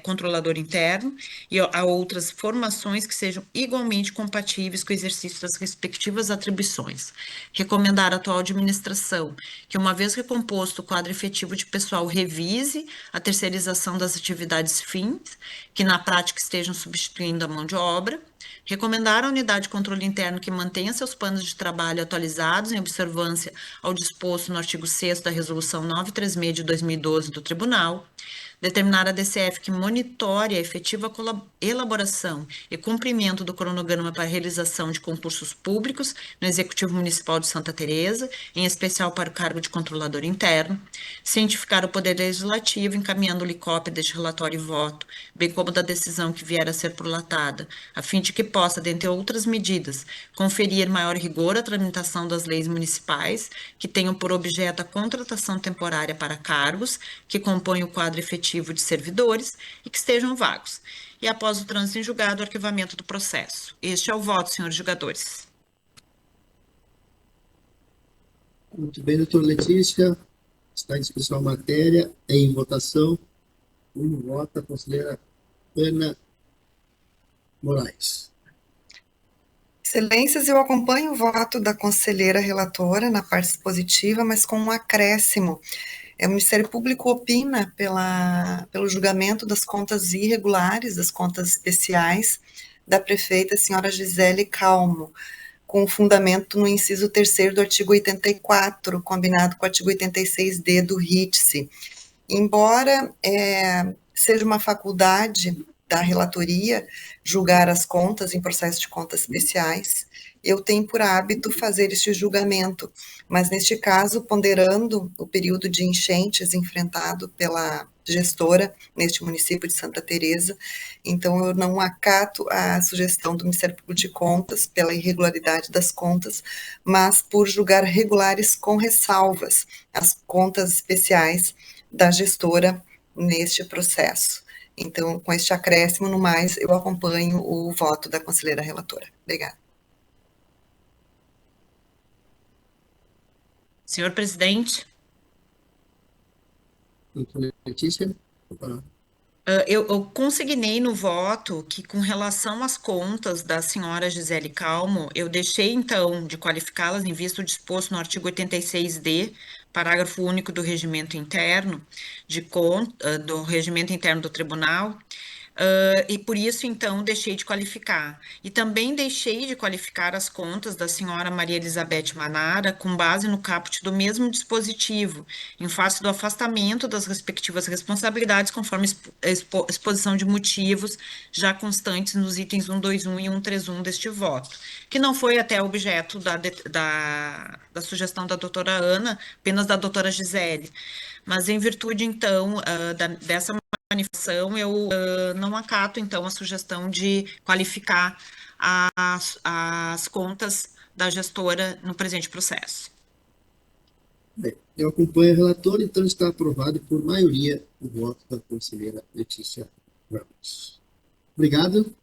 C: controlador interno e a outras formações que sejam igualmente compatíveis com o exercício das respectivas atribuições. Recomendar à atual administração que, uma vez recomposto o quadro efetivo de pessoal, revise a terceirização das atividades fins, que na prática estejam substituindo a mão de obra. recomendar à unidade de controle interno que mantenha seus planos de trabalho atualizados em observância ao disposto no artigo 6º da Resolução 936 de 2012 do Tribunal, determinar a DCF que monitore a efetiva elaboração e cumprimento do cronograma para a realização de concursos públicos no Executivo Municipal de Santa Teresa, em especial para o cargo de controlador interno, cientificar o Poder Legislativo, encaminhando-lhe cópia deste relatório e voto, bem como da decisão que vier a ser prolatada, a fim de que possa, dentre outras medidas, conferir maior rigor à tramitação das leis municipais que tenham por objeto a contratação temporária para cargos que compõem o quadro efetivo de servidores e que estejam vagos. E após o trânsito em julgado, o arquivamento do processo. Este é o voto, senhores julgadores.
A: Muito bem, doutora Letícia. Está em discussão a matéria. Em votação. Vota a conselheira Ana Moraes.
B: Excelências, eu acompanho o voto da conselheira relatora na parte dispositiva, mas com um acréscimo. O Ministério Público opina pelo julgamento das contas irregulares, das contas especiais da prefeita senhora Gisele Calmo, com fundamento no inciso 3º do artigo 84, combinado com o artigo 86D do RITSE. Embora seja uma faculdade da relatoria julgar as contas em processo de contas especiais, eu tenho por hábito fazer este julgamento, mas neste caso, ponderando o período de enchentes enfrentado pela gestora neste município de Santa Teresa, então eu não acato a sugestão do Ministério Público de Contas pela irregularidade das contas, mas por julgar regulares com ressalvas as contas especiais da gestora neste processo. Então, com este acréscimo, no mais, eu acompanho o voto da conselheira relatora. Obrigada.
C: Senhor presidente,
A: Doutora Letícia.
C: eu consignei no voto que, com relação às contas da senhora Gisele Calmo, eu deixei, então, de qualificá-las em vista do disposto no artigo 86D, parágrafo único do regimento interno do regimento interno do tribunal, e por isso, então, deixei de qualificar. E também deixei de qualificar as contas da senhora Maria Elizabeth Manara com base no caput do mesmo dispositivo, em face do afastamento das respectivas responsabilidades, conforme exposição de motivos já constantes nos itens 121 e 131 deste voto, que não foi até objeto da sugestão da doutora Ana, apenas da doutora Gisele. Mas, em virtude, então, dessa manifestação, eu não acato, então, a sugestão de qualificar as contas da gestora no presente processo.
A: Bem, eu acompanho a relatora, então está aprovado por maioria o voto da conselheira Letícia Ramos. Obrigado.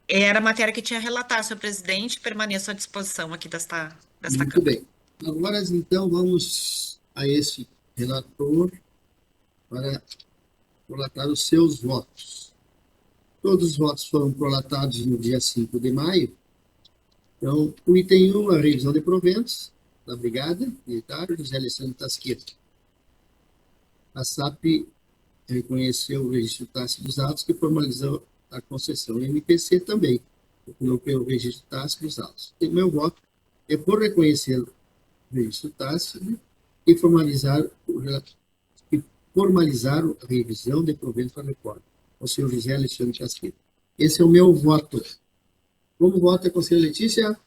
C: Era a matéria que tinha a relatar, senhor presidente, permaneço à disposição aqui desta
A: Muito
C: Câmara.
A: bem. Agora, então, vamos a esse relator para prolatar os seus votos. Todos os votos foram prolatados no dia 5 de maio. Então, o item 1, a revisão de proventos da Brigada Militar, José Alessandro Tasqueto. A SAP reconheceu o registro tácito dos autos que formalizou a concessão. O MPC também colocou o registro tácito dos autos. E meu voto é por reconhecer o registro tácito e formalizar a revisão de proventos para recorte, o senhor José Alexandre Tasqueto. Esse é o meu voto. Como vota a conselheira Letícia?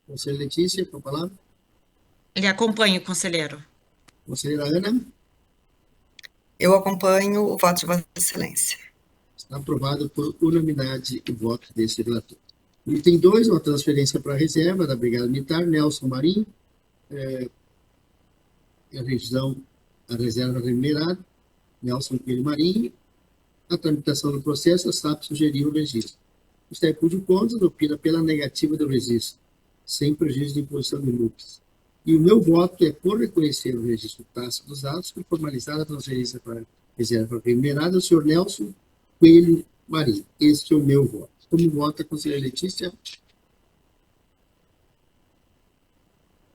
A: Conselheira Letícia, com a palavra.
C: Lhe acompanho, conselheiro.
A: Conselheira Ana.
B: Eu acompanho o voto de Vossa Excelência.
A: Está aprovado por unanimidade o voto desse relator. Item 2, uma transferência para a reserva da Brigada Militar, Nelson Marinho. A revisão, a reserva remunerada, Nelson Coelho Marinho. A tramitação do processo, a SAP sugeriu o registro. O Ministério Público de Contas opina pela negativa do registro, sem prejuízo de imposição de multas. E o meu voto é por reconhecer o registro tácito dos autos e formalizar a transferência para a reserva remunerada, o senhor Nelson Coelho Marinho. Este é o meu voto. Como vota a conselheira Letícia?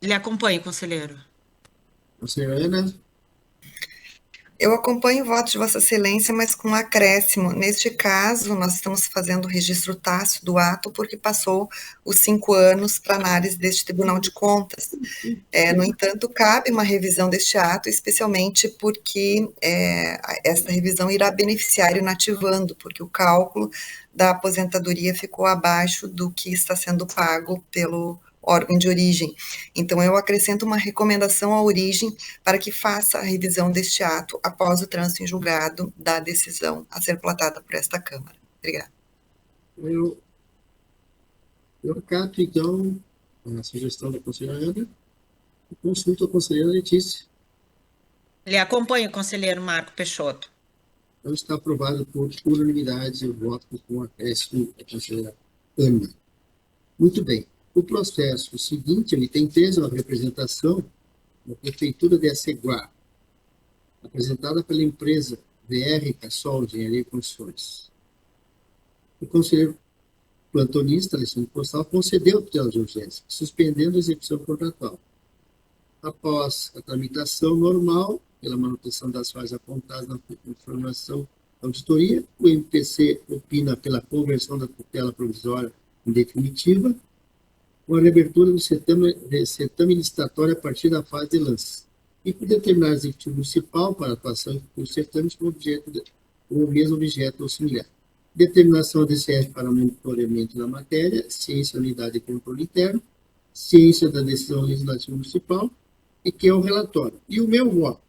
C: Lhe acompanho, conselheiro.
A: Conselheira Ana?
B: Eu acompanho o voto de Vossa Excelência, mas com um acréscimo. Neste caso, nós estamos fazendo o registro tácito do ato porque passou os 5 anos para análise deste Tribunal de Contas. No entanto, cabe uma revisão deste ato, especialmente porque esta revisão irá beneficiar o inativando, porque o cálculo da aposentadoria ficou abaixo do que está sendo pago pelo órgão de origem. Então, eu acrescento uma recomendação à origem para que faça a revisão deste ato após o trânsito em julgado da decisão a ser platada por esta Câmara. Obrigada.
A: Eu acato, então, a sugestão da conselheira Ana e consulto a conselheira Letícia.
C: Lhe acompanho, conselheiro Marco Peixoto.
A: Então, está aprovado por unanimidade o voto com acréscimo da conselheira Ana. Muito bem. O processo seguinte, ele tem peso a representação da Prefeitura de Aceguá, apresentada pela empresa VR Cassol Engenharia e Construções. O conselheiro plantonista, Alessandro Postal, concedeu a tutela de urgência, suspendendo a execução contratual. Após a tramitação normal, pela manutenção das fases apontadas na informação da auditoria, o MPC opina pela conversão da tutela provisória em definitiva, com a reabertura do certame licitatório a partir da fase de lance, e por determinar o executivo municipal para atuação dos certames com o mesmo objeto ou similar. Determinação da DCF para monitoramento da matéria, ciência, unidade de controle interno, ciência da decisão legislativa municipal, e que é o relatório. E o meu voto,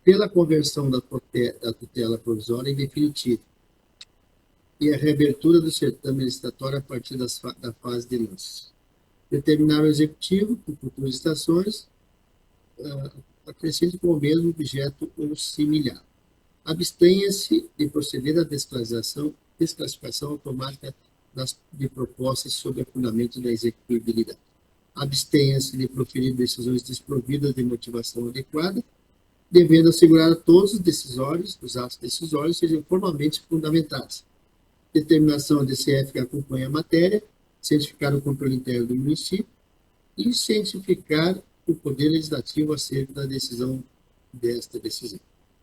A: pela conversão da tutela provisória em definitiva, e a reabertura do certame licitatório a partir da fase de lance. Determinar o executivo, por futuras estações, acrescente com o mesmo objeto ou similar. Abstenha-se de proceder à desclassificação automática de propostas sob o fundamento da execuibilidade. Abstenha-se de proferir decisões desprovidas de motivação adequada, devendo assegurar a todos os decisórios, os atos decisórios, sejam formalmente fundamentados. Determinação da DCF que acompanha a matéria, cientificar o controle interno do município e cientificar o Poder Legislativo acerca da decisão desta decisão.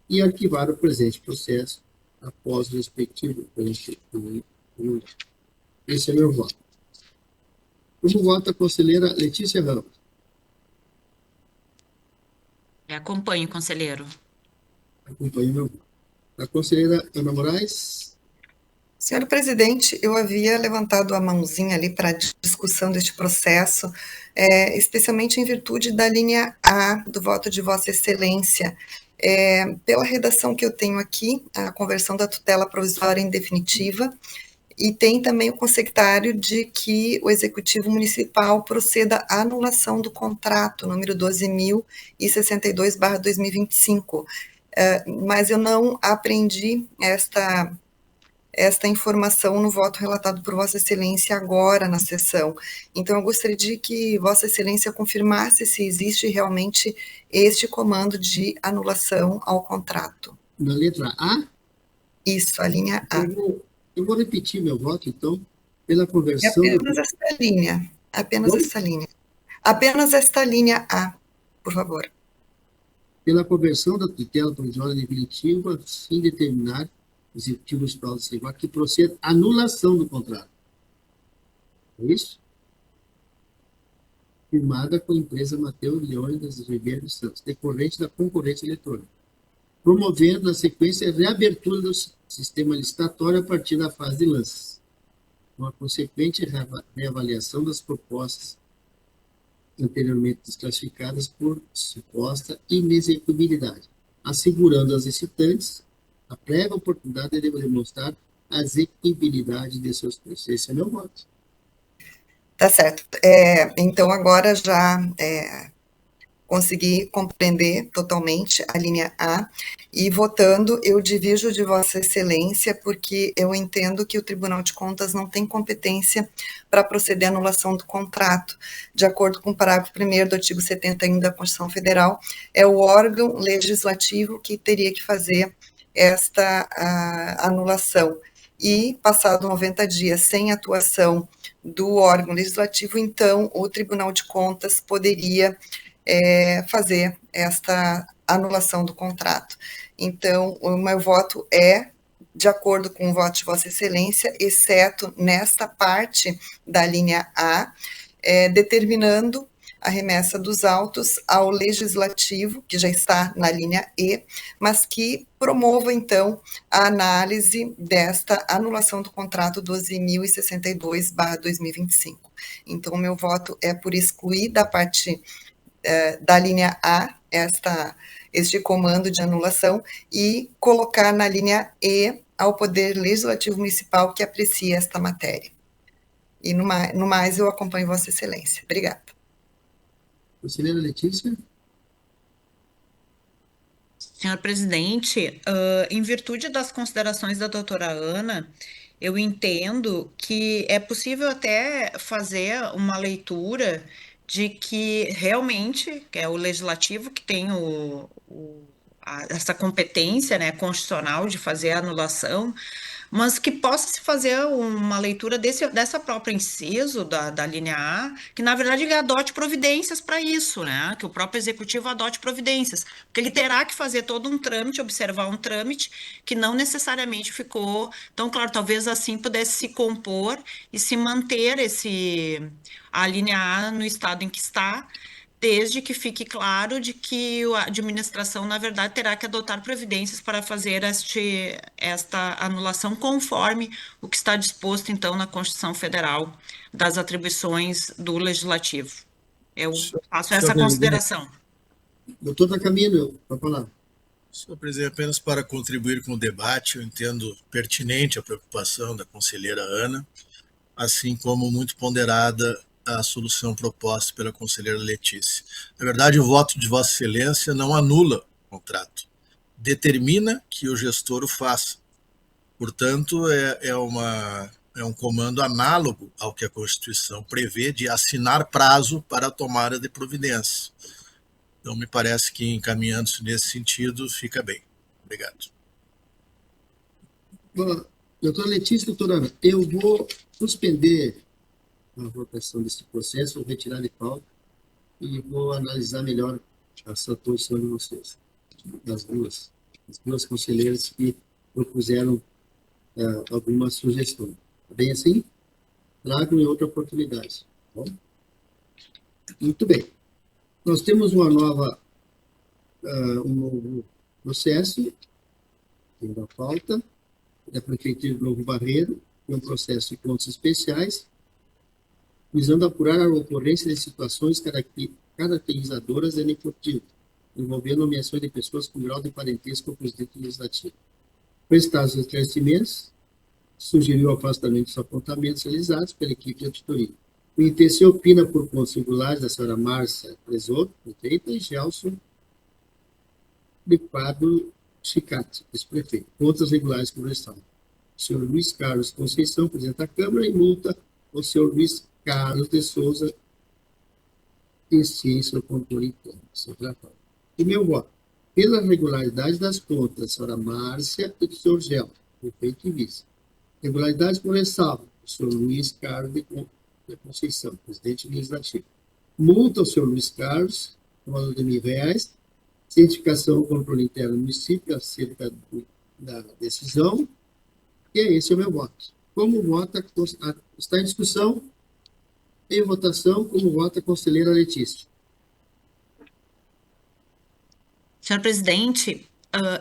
A: E arquivar o presente processo após o respectivo. Esse é meu voto. Como vota a conselheira Letícia Ramos?
C: Lhe acompanho, conselheiro.
A: Acompanho meu voto. A conselheira Ana Moraes?
B: Senhor presidente, eu havia levantado a mãozinha ali para a discussão deste processo, especialmente em virtude da linha A do voto de Vossa Excelência. Pela redação que eu tenho aqui, a conversão da tutela provisória em definitiva, e tem também o consectário de que o Executivo Municipal proceda à anulação do contrato número 12.062/2025. Mas eu não aprendi esta informação no voto relatado por Vossa Excelência agora na sessão. Então, eu gostaria de que Vossa Excelência confirmasse se existe realmente este comando de anulação ao contrato.
A: Na letra A?
B: Isso, a linha A.
A: Eu vou repetir meu voto, então, pela conversão...
B: Apenas esta linha. Apenas esta linha. Apenas esta linha A, por favor.
A: Pela conversão da tutela provisória definitiva, a fim de determinar Executivo Municipal de Aceguá que proceda à anulação do contrato. É isso? Firmada com a empresa Mateus Leônidas Ribeiro dos Santos, decorrente da concorrência eletrônica, promovendo, na sequência, a reabertura do sistema licitatório a partir da fase de lances, com a consequente reavaliação das propostas anteriormente desclassificadas por suposta inexecuibilidade, assegurando aos licitantes a prévia oportunidade de demonstrar a execuibilidade de seus preços. Esse é meu voto.
B: Tá certo. Então, agora já consegui compreender totalmente a linha A, e votando, eu divido de Vossa Excelência, porque eu entendo que o Tribunal de Contas não tem competência para proceder à anulação do contrato. De acordo com o parágrafo 1º do artigo 71 da Constituição Federal, é o órgão legislativo que teria que fazer esta anulação. E, passado 90 dias sem atuação do órgão legislativo, então, o Tribunal de Contas poderia fazer esta anulação do contrato. Então, o meu voto é de acordo com o voto de Vossa Excelência, exceto nesta parte da linha A, determinando a remessa dos autos ao Legislativo, que já está na linha E, mas que promova, então, a análise desta anulação do contrato 12.062/2025. Então, o meu voto é por excluir da parte da linha A este comando de anulação e colocar na linha E ao Poder Legislativo Municipal que aprecia esta matéria. E no mais eu acompanho Vossa Excelência. Obrigada.
A: Conselheira Letícia?
C: Senhor presidente, em virtude das considerações da doutora Ana, eu entendo que é possível até fazer uma leitura de que realmente é o legislativo que tem essa competência, né, constitucional de fazer a anulação, mas que possa se fazer uma leitura dessa própria inciso da linha A, que na verdade ele adote providências para isso, né? Que o próprio executivo adote providências, porque ele terá que fazer todo um trâmite, observar um trâmite que não necessariamente ficou tão claro. Talvez assim pudesse se compor e se manter a linha A no estado em que está, desde que fique claro de que a administração, na verdade, terá que adotar providências para fazer esta anulação conforme o que está disposto, então, na Constituição Federal das atribuições do Legislativo. Eu faço essa consideração.
A: Doutor Camilo, para falar.
E: Senhor presidente, apenas para contribuir com o debate, eu entendo pertinente a preocupação da conselheira Ana, assim como muito ponderada a solução proposta pela conselheira Letícia. Na verdade, o voto de Vossa Excelência não anula o contrato, determina que o gestor o faça. Portanto, é um comando análogo ao que a Constituição prevê de assinar prazo para a tomada de providências. Então, me parece que encaminhando-se nesse sentido, fica bem. Obrigado.
A: Bom, doutora Letícia, doutora Ana, eu vou suspender a votação desse processo, vou retirar de pauta e vou analisar melhor essa posição de vocês, as duas conselheiras que propuseram algumas sugestões. Tá bem assim? Trago em outra oportunidade. Tá bom? Muito bem. Nós temos um novo processo, tem uma pauta, da Prefeitura de Novo Barreiro, um processo de pontos especiais, visando apurar a ocorrência de situações caracterizadoras de nepotismo, envolvendo nomeações de pessoas com grau de parentesco com o presidente legislativo. Prestados os esclarecimentos, sugeriu o afastamento dos apontamentos realizados pela equipe de auditoria. O ITC opina por pontos singulares da senhora Márcia Presoto, prefeita, e Gelson de Pablo Chicati, ex-prefeito. Pontos regulares por estado. O senhor Luiz Carlos Conceição, presidente da Câmara, e multa o senhor Luiz Carlos de Souza, em ciência do controle interno. E meu voto, pela regularidade das contas da senhora Márcia e do senhor Gelson, prefeito e vice. Regularidades por ressalva, o senhor Luiz Carlos de Conceição, presidente legislativo. Multa ao senhor Luiz Carlos, no valor de R$1.000, cientificação do controle interno do município acerca da decisão, e esse é o meu voto. Como vota, está em discussão, em votação, como vota a conselheira Letícia.
C: Senhor presidente,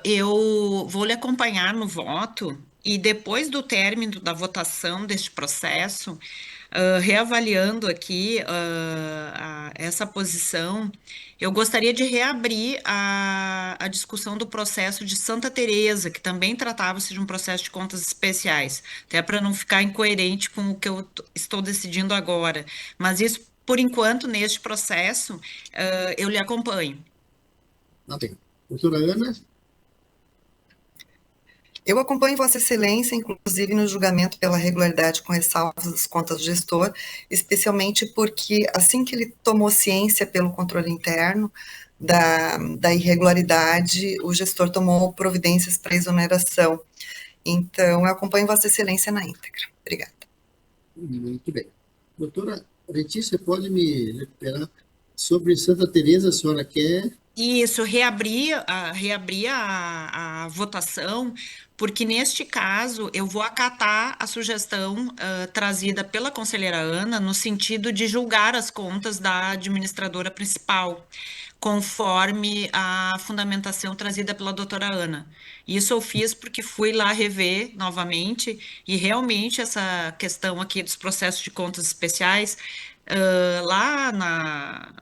C: eu vou lhe acompanhar no voto e depois do término da votação deste processo, reavaliando aqui essa posição, eu gostaria de reabrir a discussão do processo de Santa Teresa, que também tratava-se de um processo de contas especiais, até para não ficar incoerente com o que eu estou decidindo agora. Mas isso, por enquanto, neste processo, eu lhe acompanho.
A: Tá bem. Doutora Ana?
B: Eu acompanho Vossa Excelência, inclusive no julgamento pela regularidade com ressalvas das contas do gestor, especialmente porque assim que ele tomou ciência pelo controle interno da irregularidade, o gestor tomou providências para exoneração. Então, eu acompanho Vossa Excelência na íntegra. Obrigada.
A: Muito bem. Doutora Letícia, pode me recuperar sobre Santa Teresa? A senhora quer
C: Isso, reabrir a votação, porque neste caso eu vou acatar a sugestão trazida pela conselheira Ana, no sentido de julgar as contas da administradora principal, conforme a fundamentação trazida pela doutora Ana. Isso eu fiz porque fui lá rever novamente, e realmente essa questão aqui dos processos de contas especiais, lá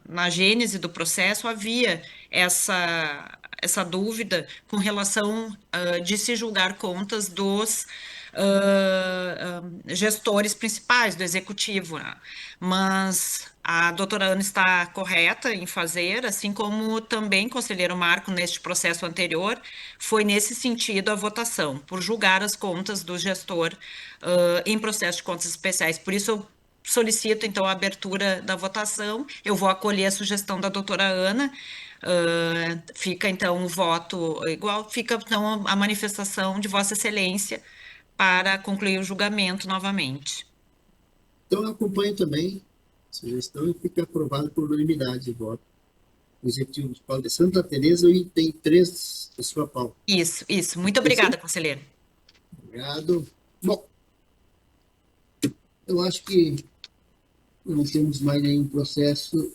C: na gênese do processo havia essa dúvida com relação de se julgar contas dos gestores principais do executivo, né? Mas a doutora Ana está correta em fazer, assim como também conselheiro Marco, neste processo anterior, foi nesse sentido a votação, por julgar as contas do gestor em processo de contas especiais. Por isso, eu solicito, então, a abertura da votação. Eu vou acolher a sugestão da doutora Ana. Fica, então, o voto igual, fica, então, a manifestação de Vossa Excelência para concluir o julgamento novamente.
A: Então, eu acompanho também a sugestão e fica aprovado por unanimidade de voto. O Executivo Municipal de Santa Teresa, o item 3 da sua pauta.
C: Isso. Muito obrigada, conselheiro.
A: Obrigado. Bom, eu acho que não temos mais nenhum processo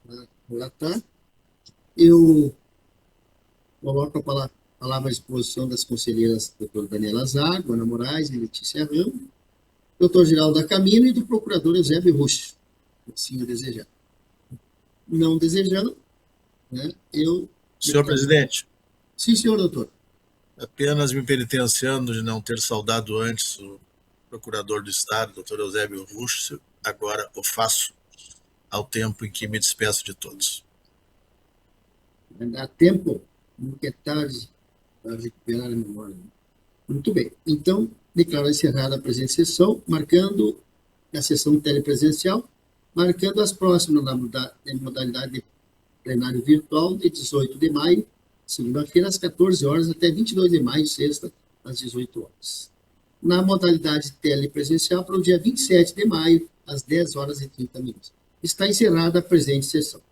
A: a relatar. Eu coloco a palavra à disposição das conselheiras doutora Daniela Zago, Ana Moraes e Letícia Ramos, doutor Geraldo Camino e do procurador Eusébio Russo, assim o desejar. Não desejando, né, eu...
E: Senhor presidente,
A: Sim, senhor doutor.
E: apenas me penitenciando de não ter saudado antes o procurador do Estado, doutor Eusébio Russo, agora o faço ao tempo em que me despeço de todos.
A: Dá tempo, nunca é tarde para recuperar a memória. Muito bem. Então, declaro encerrada a presente sessão, marcando a sessão telepresencial, marcando as próximas na modalidade de plenário virtual de 18 de maio, segunda-feira, às 14 horas, até 22 de maio, sexta, às 18 horas. Na modalidade telepresencial, para o dia 27 de maio, às 10 horas e 30 minutos. Está encerrada a presente sessão.